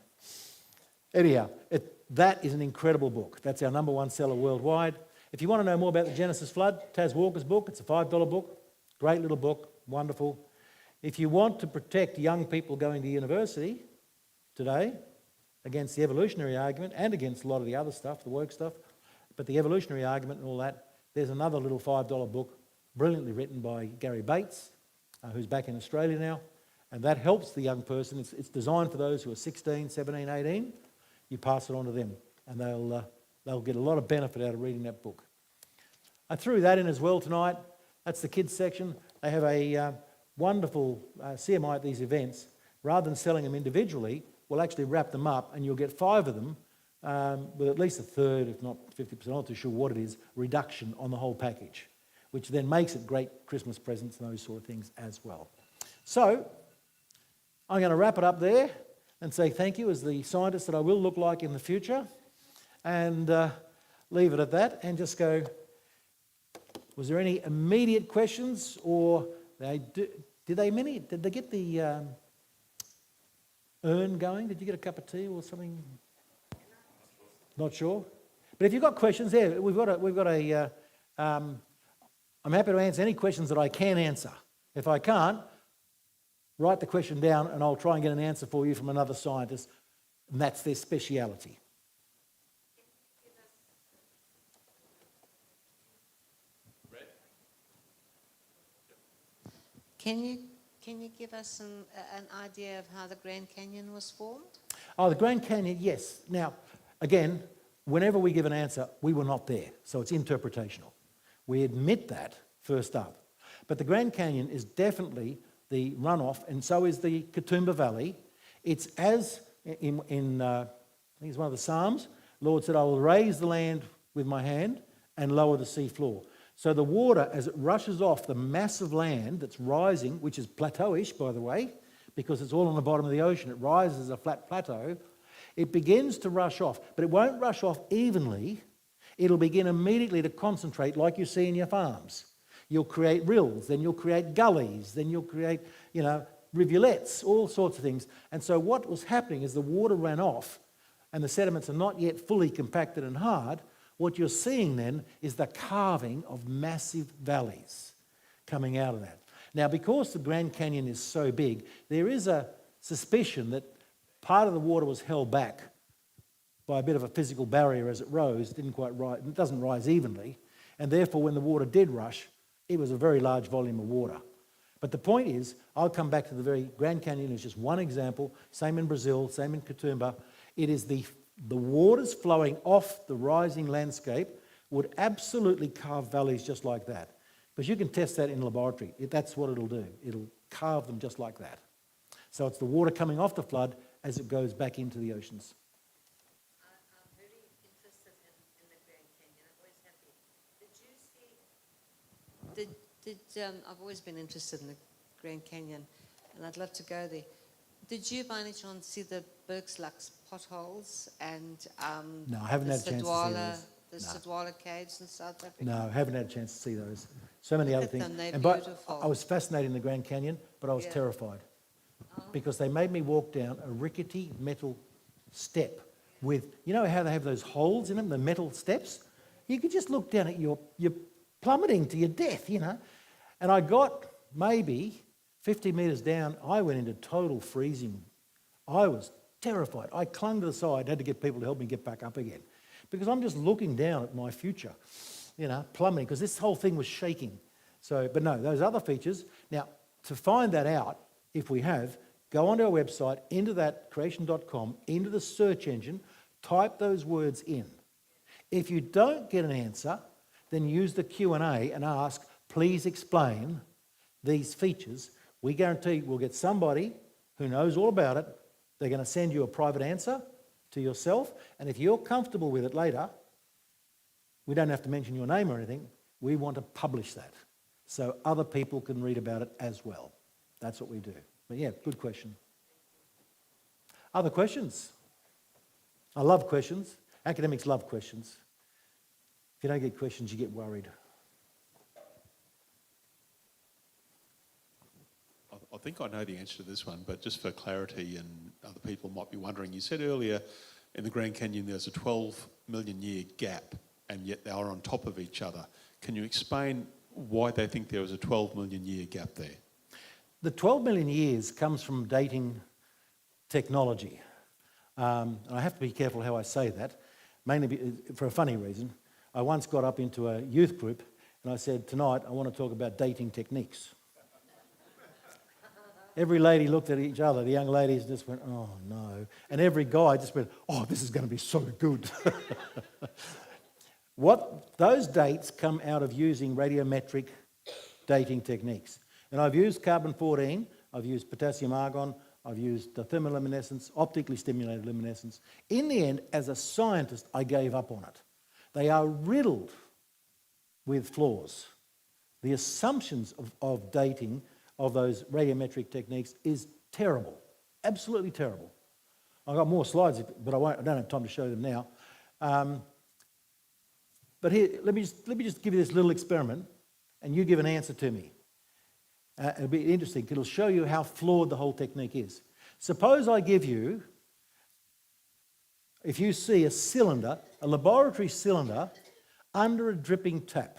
Anyhow, that is an incredible book. That's our #1 seller worldwide. If you want to know more about the Genesis flood, Taz Walker's book, it's a $5 book. Great little book, wonderful. If you want to protect young people going to university today against the evolutionary argument and against a lot of the other stuff, the woke stuff, but the evolutionary argument and all that, there's another little $5 book, brilliantly written by Gary Bates, who's back in Australia now. And that helps the young person. It's designed for those who are 16, 17, 18. You pass it on to them, and they'll get a lot of benefit out of reading that book. I threw that in as well tonight. That's the kids section. They have a wonderful CMI at these events. Rather than selling them individually, we'll actually wrap them up, and you'll get 5 of them with at least a third, if not 50%, I'm not too sure what it is, reduction on the whole package, which then makes it great Christmas presents and those sort of things as well. So I'm going to wrap it up there and say thank you as the scientist that I will look like in the future, and leave it at that and just go, was there any immediate questions, or did they get the urn going? Did you get a cup of tea or something? Not sure? But if you've got questions there, I'm happy to answer any questions that I can answer. If I can't, write the question down and I'll try and get an answer for you from another scientist, and that's their speciality. Can you give us an idea of how the Grand Canyon was formed? Oh, the Grand Canyon, yes. Now, again, whenever we give an answer, we were not there, so it's interpretational. We admit that first up. But the Grand Canyon is definitely the runoff, and so is the Katoomba Valley. It's as I think it's one of the Psalms, Lord said, I will raise the land with my hand and lower the sea floor. So the water, as it rushes off the massive land that's rising, which is plateauish, by the way, because it's all on the bottom of the ocean, it rises as a flat plateau, it begins to rush off. But it won't rush off evenly. It'll begin immediately to concentrate like you see in your farms. You'll create rills, then you'll create gullies, then you'll create, rivulets, all sorts of things. And so what was happening is the water ran off and the sediments are not yet fully compacted and hard. What you're seeing then is the carving of massive valleys coming out of that. Now, because the Grand Canyon is so big, there is a suspicion that part of the water was held back by a bit of a physical barrier as it rose. It didn't quite rise, it doesn't rise evenly, and therefore when the water did rush, it was a very large volume of water. But the point is, I'll come back to the very Grand Canyon as just one example, same in Brazil, same in Katoomba. It is the waters flowing off the rising landscape would absolutely carve valleys just like that. Because you can test that in a laboratory. That's what it'll do. It'll carve them just like that. So it's the water coming off the flood as it goes back into the oceans. I'm very interested in the Grand Canyon. I've always have been. I've always been interested in the Grand Canyon, and I'd love to go there. Did you, by any chance, see the Bergslux potholes and No, I haven't had a chance to see those. The Sidwala caves in South Africa? No, I haven't had a chance to see those. So many other things. They're And beautiful. I was fascinated in the Grand Canyon, but I was terrified because they made me walk down a rickety metal step with, you know how they have those holes in them, the metal steps? You could just look down at you're plummeting to your death, And I got maybe 50 metres down, I went into total freezing. I was terrified. I clung to the side, had to get people to help me get back up again. Because I'm just looking down at my future, plummeting, because this whole thing was shaking. So, but no, those other features. Now, to find that out, if we have, go onto our website, into that creation.com, into the search engine, type those words in. If you don't get an answer, then use the Q&A and ask, please explain these features. We guarantee we'll get somebody who knows all about it. They're going to send you a private answer to yourself, and if you're comfortable with it later, we don't have to mention your name or anything. We want to publish that so other people can read about it as well. That's what we do. But yeah, good question. Other questions? I love questions. Academics love questions. If you don't get questions, you get worried. I think I know the answer to this one, but just for clarity and other people might be wondering, you said earlier in the Grand Canyon there's a 12 million year gap and yet they are on top of each other. Can you explain why they think there was a 12 million year gap there? The 12 million years comes from dating technology. And I have to be careful how I say that, mainly for a funny reason. I once got up into a youth group and I said, tonight I want to talk about dating techniques. Every lady looked at each other, the young ladies just went, oh no. And every guy just went, oh, this is going to be so good. Those dates come out of using radiometric dating techniques. And I've used carbon-14, I've used potassium argon, I've used thermoluminescence, optically stimulated luminescence. In the end, as a scientist, I gave up on it. They are riddled with flaws. The assumptions of dating of those radiometric techniques is terrible, absolutely terrible. I've got more slides, but I don't have time to show them now. But here, let me just give you this little experiment, and you give an answer to me. It'll be interesting. It'll show you how flawed the whole technique is. Suppose I give you if you see a cylinder, a laboratory cylinder, under a dripping tap,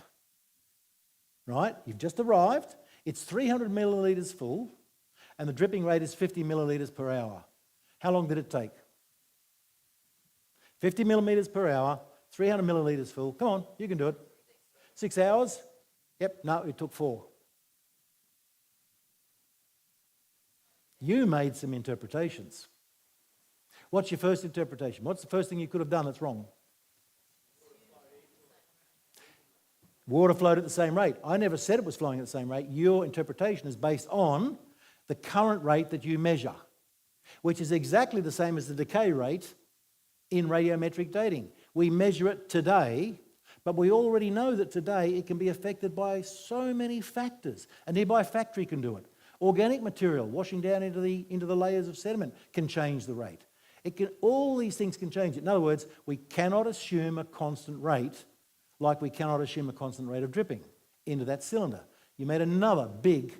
right? You've just arrived, it's 300 millilitres full, and the dripping rate is 50 millilitres per hour. How long did it take? 50 millimetres per hour, 300 millilitres full. Come on, you can do it. 6 hours? Yep, no, it took 4. You made some interpretations. What's your first interpretation? What's the first thing you could have done that's wrong? Water flowed at the same rate. I never said it was flowing at the same rate. Your interpretation is based on the current rate that you measure, which is exactly the same as the decay rate in radiometric dating. We measure it today, but we already know that today it can be affected by so many factors. A nearby factory can do it. Organic material washing down into the layers of sediment can change the rate. All these things can change it. In other words, we cannot assume a constant rate like we cannot assume a constant rate of dripping into that cylinder. You made another big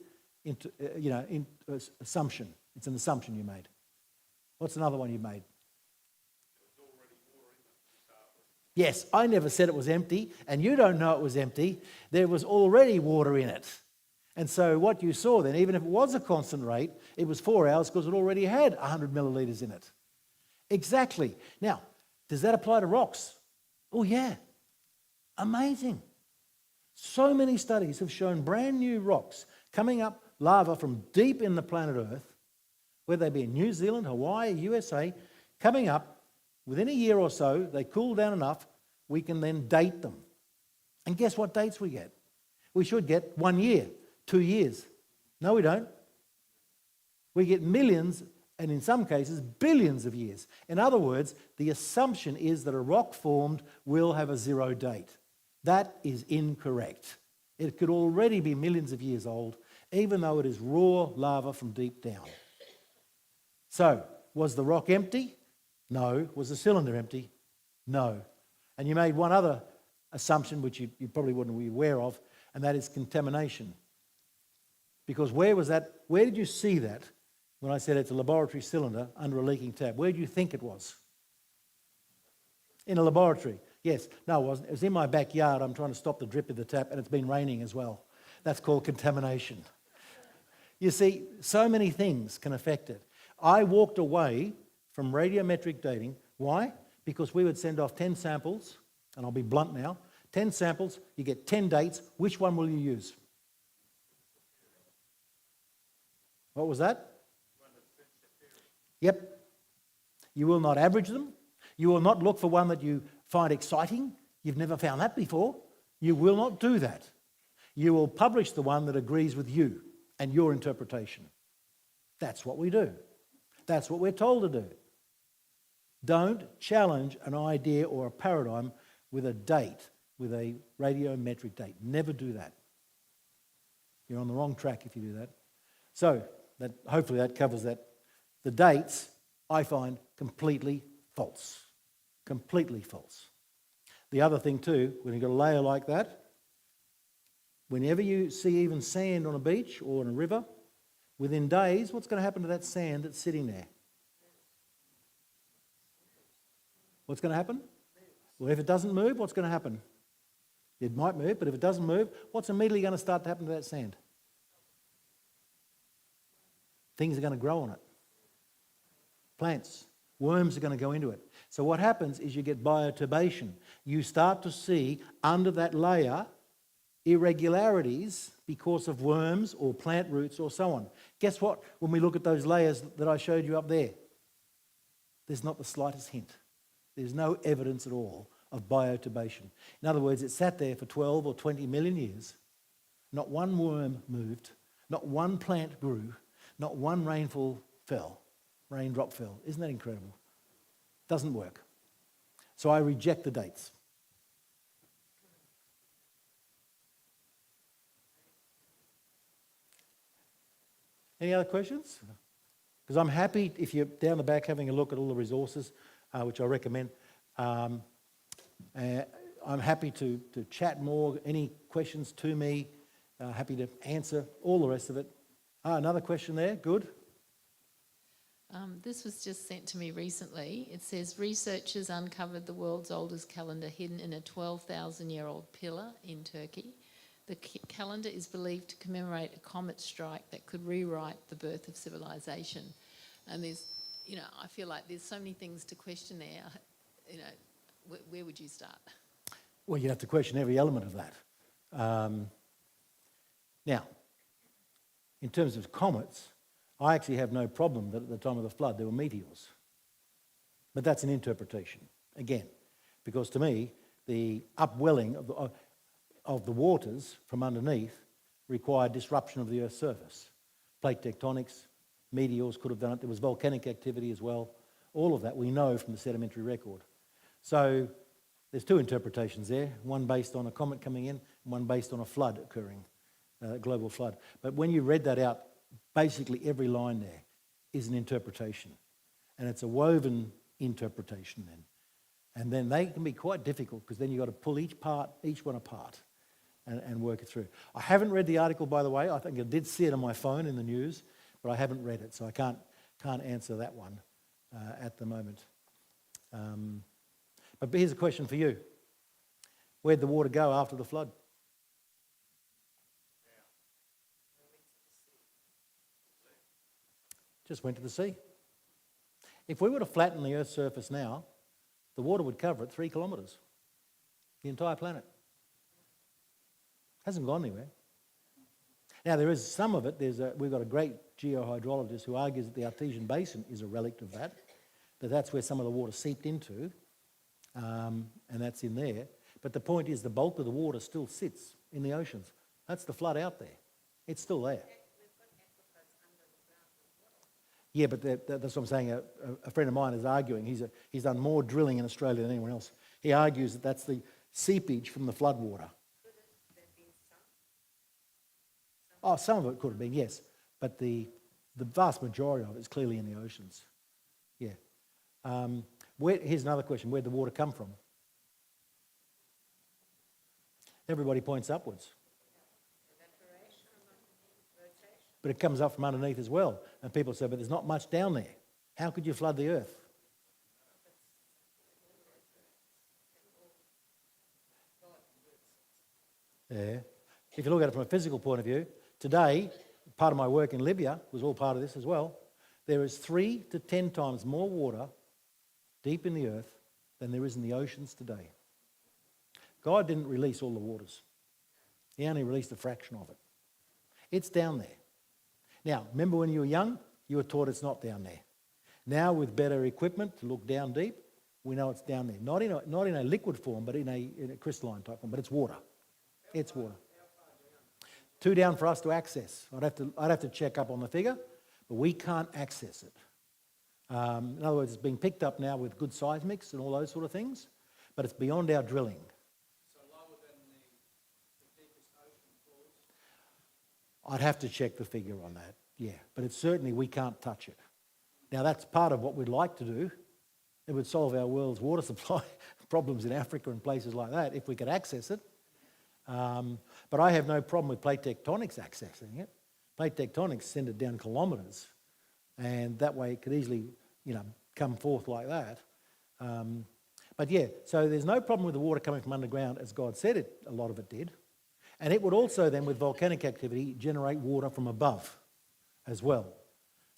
assumption. It's an assumption you made. What's another one you made? Yes, I never said it was empty, and you don't know it was empty. There was already water in it. And so what you saw then, even if it was a constant rate, it was 4 hours because it already had 100 millilitres in it. Exactly. Now, does that apply to rocks? Oh, yeah. Amazing. So many studies have shown brand new rocks coming up, lava from deep in the planet Earth, whether they be in New Zealand, Hawaii, USA, coming up. Within a year or so, they cool down enough, we can then date them. And guess what dates we get? We should get 1 year, 2 years. No, we don't. We get millions, and in some cases, billions of years. In other words, the assumption is that a rock formed will have a 0 date. That is incorrect. It could already be millions of years old, even though it is raw lava from deep down. So, was the rock empty? No. Was the cylinder empty? No. And you made one other assumption, which you probably wouldn't be aware of, and that is contamination. Because where was that? Where did you see that when I said it's a laboratory cylinder under a leaking tap? Where do you think it was? In a laboratory. Yes. No, it wasn't. It was in my backyard. I'm trying to stop the drip of the tap, and it's been raining as well. That's called contamination. You see, so many things can affect it. I walked away from radiometric dating. Why? Because we would send off 10 samples, and I'll be blunt now, 10 samples, you get 10 dates. Which one will you use? What was that? Yep. You will not average them. You will not look for one that you find exciting. You've never found that before. You will not do that. You will publish the one that agrees with you and your interpretation. That's what we do. That's what we're told to do. Don't challenge an idea or a paradigm with a date, with a radiometric date. Never do that. You're on the wrong track if you do that. So, hopefully that covers that. The dates, I find completely false. Completely false. The other thing too, when you've got a layer like that, whenever you see even sand on a beach or in a river, within days, what's going to happen to that sand that's sitting there? What's going to happen? Well, if it doesn't move, what's going to happen? It might move, but if it doesn't move, what's immediately going to start to happen to that sand? Things are going to grow on it. Plants, worms are going to go into it. So what happens is you get bioturbation. You start to see under that layer irregularities because of worms or plant roots or so on. Guess what? When we look at those layers that I showed you up there, there's not the slightest hint. There's no evidence at all of bioturbation. In other words, it sat there for 12 or 20 million years. Not one worm moved. Not one plant grew. Not one raindrop fell. Isn't that incredible? Doesn't work. So I reject the dates. Any other questions? Because I'm happy if you're down the back having a look at all the resources, which I recommend. I'm happy to chat more. Any questions to me, happy to answer all the rest of it. Another question there, good. This was just sent to me recently. It says researchers uncovered the world's oldest calendar hidden in a 12,000-year-old pillar in Turkey. The calendar is believed to commemorate a comet strike that could rewrite the birth of civilization. And there's, I feel like there's so many things to question there. Where would you start? Well, you have to question every element of that. Now, in terms of comets, I actually have no problem that at the time of the flood there were meteors. But that's an interpretation, again, because to me, the upwelling of the waters from underneath required disruption of the Earth's surface. Plate tectonics, meteors could have done it. There was volcanic activity as well. All of that we know from the sedimentary record. So there's two interpretations there, one based on a comet coming in and one based on a flood occurring, a global flood. But when you read that out, basically every line there is an interpretation. And it's a woven interpretation then. And then they can be quite difficult because then you've got to pull each one apart and work it through. I haven't read the article, by the way. I think I did see it on my phone in the news, but I haven't read it, so I can't answer that one at the moment. But here's a question for you. Where'd the water go after the flood? Just went to the sea. If we were to flatten the Earth's surface now, the water would cover it 3 kilometres. The entire planet. Hasn't gone anywhere. Now, there is some of it. We've got a great geohydrologist who argues that the Artesian Basin is a relic of that, that's where some of the water seeped into, and that's in there. But the point is the bulk of the water still sits in the oceans. That's the flood out there. It's still there. Yeah, but that's what I'm saying. A friend of mine is arguing. He's done more drilling in Australia than anyone else. He argues that that's the seepage from the flood water. Oh, some of it could have been, yes. But the vast majority of it is clearly in the oceans. Yeah. Here's another question. Where'd the water come from? Everybody points upwards. But it comes up from underneath as well. And people say, but there's not much down there. How could you flood the earth? Yeah. If you look at it from a physical point of view, today, part of my work in Libya was all part of this as well. There is 3 to 10 times more water deep in the earth than there is in the oceans today. God didn't release all the waters. He only released a fraction of it. It's down there. Now, remember when you were young, you were taught it's not down there. Now, with better equipment to look down deep, we know it's down there. Not in a liquid form, but in a crystalline type form. But it's water. It's water. 2 down for us to access. I'd have to check up on the figure, but we can't access it. In other words, it's being picked up now with good seismics and all those sort of things, but it's beyond our drilling. So lower than the deepest ocean floors? I'd have to check the figure on that, yeah. But it's certainly we can't touch it. Now, that's part of what we'd like to do. It would solve our world's water supply problems in Africa and places like that if we could access it. But I have no problem with plate tectonics accessing it. Plate tectonics send it down kilometres, and that way it could easily, come forth like that. But yeah, so there's no problem with the water coming from underground, as God said a lot of it did. And it would also then, with volcanic activity, generate water from above as well.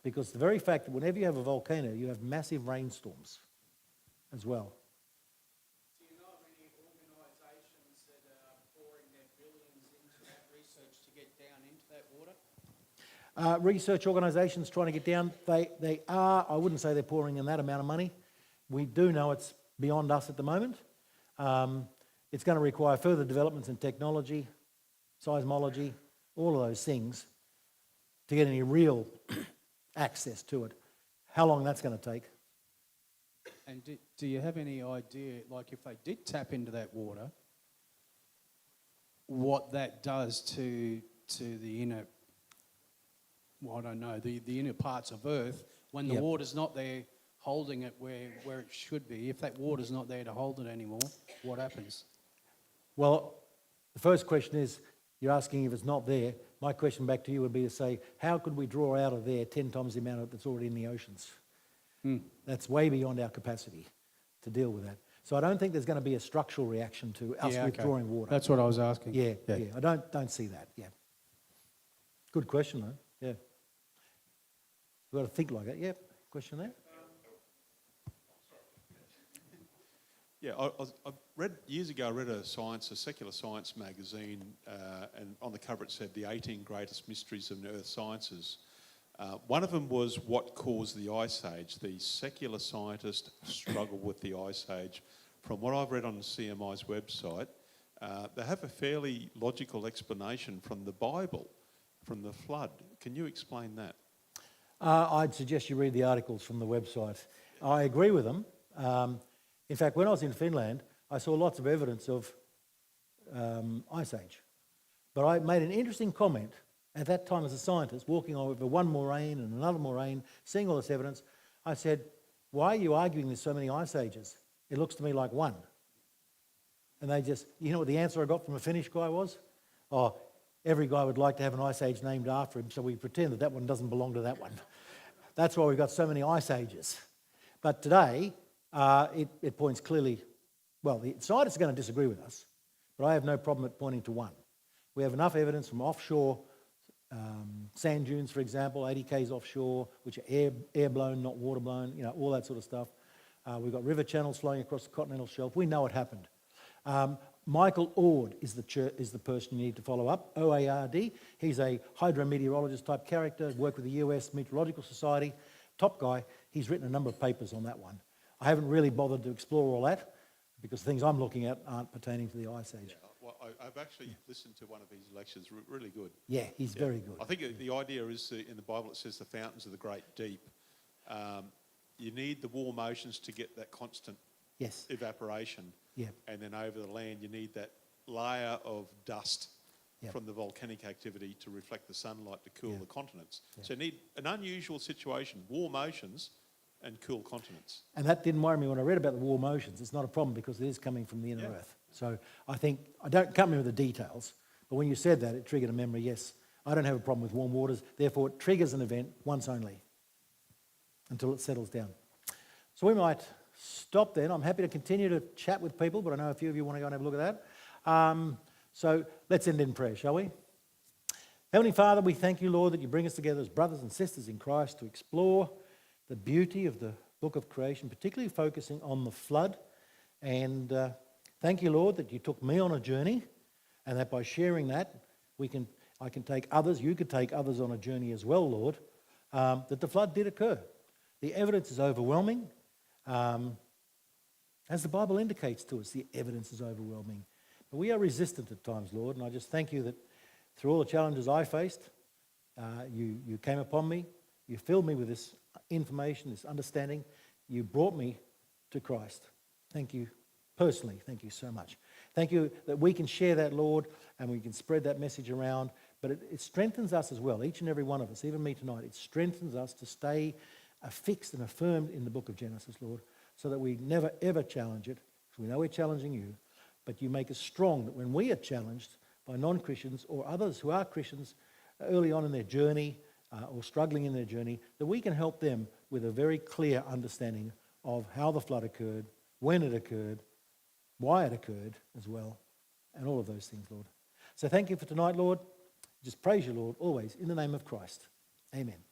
Because the very fact that whenever you have a volcano, you have massive rainstorms as well. Do you know of any organisations that are pouring their billions into that research to get down into that water? Research organisations trying to get down, they are, I wouldn't say they're pouring in that amount of money. We do know it's beyond us at the moment. It's going to require further developments in technology, seismology, all of those things to get any real access to it. How long that's going to take? And do you have any idea, like if they did tap into that water, what that does to the inner, well, I don't know, the inner parts of Earth when the water's not there holding it where it should be? If that water's not there to hold it anymore, what happens? Well, the first question is, you're asking if it's not there. My question back to you would be to say, how could we draw out of there 10 times the amount that's already in the oceans? That's way beyond our capacity to deal with that. So I don't think there's going to be a structural reaction to us withdrawing water. That's what I was asking. Yeah. I don't see that. Yeah. Good question though. Yeah. You've got to think like that. Yeah. Question there. Yeah, I read years ago. I read a secular science magazine, and on the cover it said the 18 greatest mysteries of the earth sciences. One of them was what caused the Ice Age. The secular scientists struggle with the Ice Age. From what I've read on CMI's website, they have a fairly logical explanation from the Bible, from the flood. Can you explain that? I'd suggest you read the articles from the website. I agree with them. In fact, when I was in Finland, I saw lots of evidence of Ice Age. But I made an interesting comment at that time as a scientist, walking over one moraine and another moraine, seeing all this evidence. I said, why are you arguing there's so many Ice Ages? It looks to me like one. And they just, you know what the answer I got from a Finnish guy was? Oh, every guy would like to have an Ice Age named after him, so we pretend that that one doesn't belong to that one. That's why we've got so many Ice Ages. But today, it points clearly, well, the scientists are going to disagree with us, but I have no problem at pointing to one. We have enough evidence from offshore sand dunes, for example, 80 k's offshore, which are air-blown, not water-blown, you know, all that sort of stuff. We've got river channels flowing across the continental shelf. We know it happened. Michael Ord is the person you need to follow up, O-A-R-D. He's a hydrometeorologist type character, worked with the US Meteorological Society, top guy. He's written a number of papers on that one. I haven't really bothered to explore all that because the things I'm looking at aren't pertaining to the Ice Age. Yeah, well, I've actually listened to one of his lectures, really good. Yeah, he's very good. I think the idea is in the Bible it says the fountains of the great deep. You need the warm oceans to get that constant evaporation. Yeah. And then over the land you need that layer of dust from the volcanic activity to reflect the sunlight to cool the continents. So you need an unusual situation, warm oceans and cool continents. And that didn't worry me when I read about the warm oceans. It's not a problem because it is coming from the inner earth. So I think, can't remember the details, but when you said that, it triggered a memory, yes. I don't have a problem with warm waters, therefore it triggers an event once only until it settles down. So we might stop then. I'm happy to continue to chat with people, but I know a few of you want to go and have a look at that. So let's end in prayer, shall we? Heavenly Father, we thank you, Lord, that you bring us together as brothers and sisters in Christ to explore the beauty of the book of creation, particularly focusing on the flood. And thank you, Lord, that you took me on a journey and that by sharing that, I can take others, you could take others on a journey as well, Lord, that the flood did occur. The evidence is overwhelming. As the Bible indicates to us, the evidence is overwhelming. But we are resistant at times, Lord, and I just thank you that through all the challenges I faced, you came upon me, you filled me with this information, this understanding, you brought me to Christ. Thank you personally, thank you so much. Thank you that we can share that, Lord, and we can spread that message around, but it strengthens us as well, each and every one of us, even me tonight. It strengthens us to stay affixed and affirmed in the book of Genesis, Lord, so that we never ever challenge it, because we know we're challenging you, but you make us strong that when we are challenged by non-Christians or others who are Christians early on in their journey or struggling in their journey, that we can help them with a very clear understanding of how the flood occurred, when it occurred, why it occurred as well, and all of those things, Lord. So thank you for tonight, Lord. Just praise you, Lord, always in the name of Christ. Amen.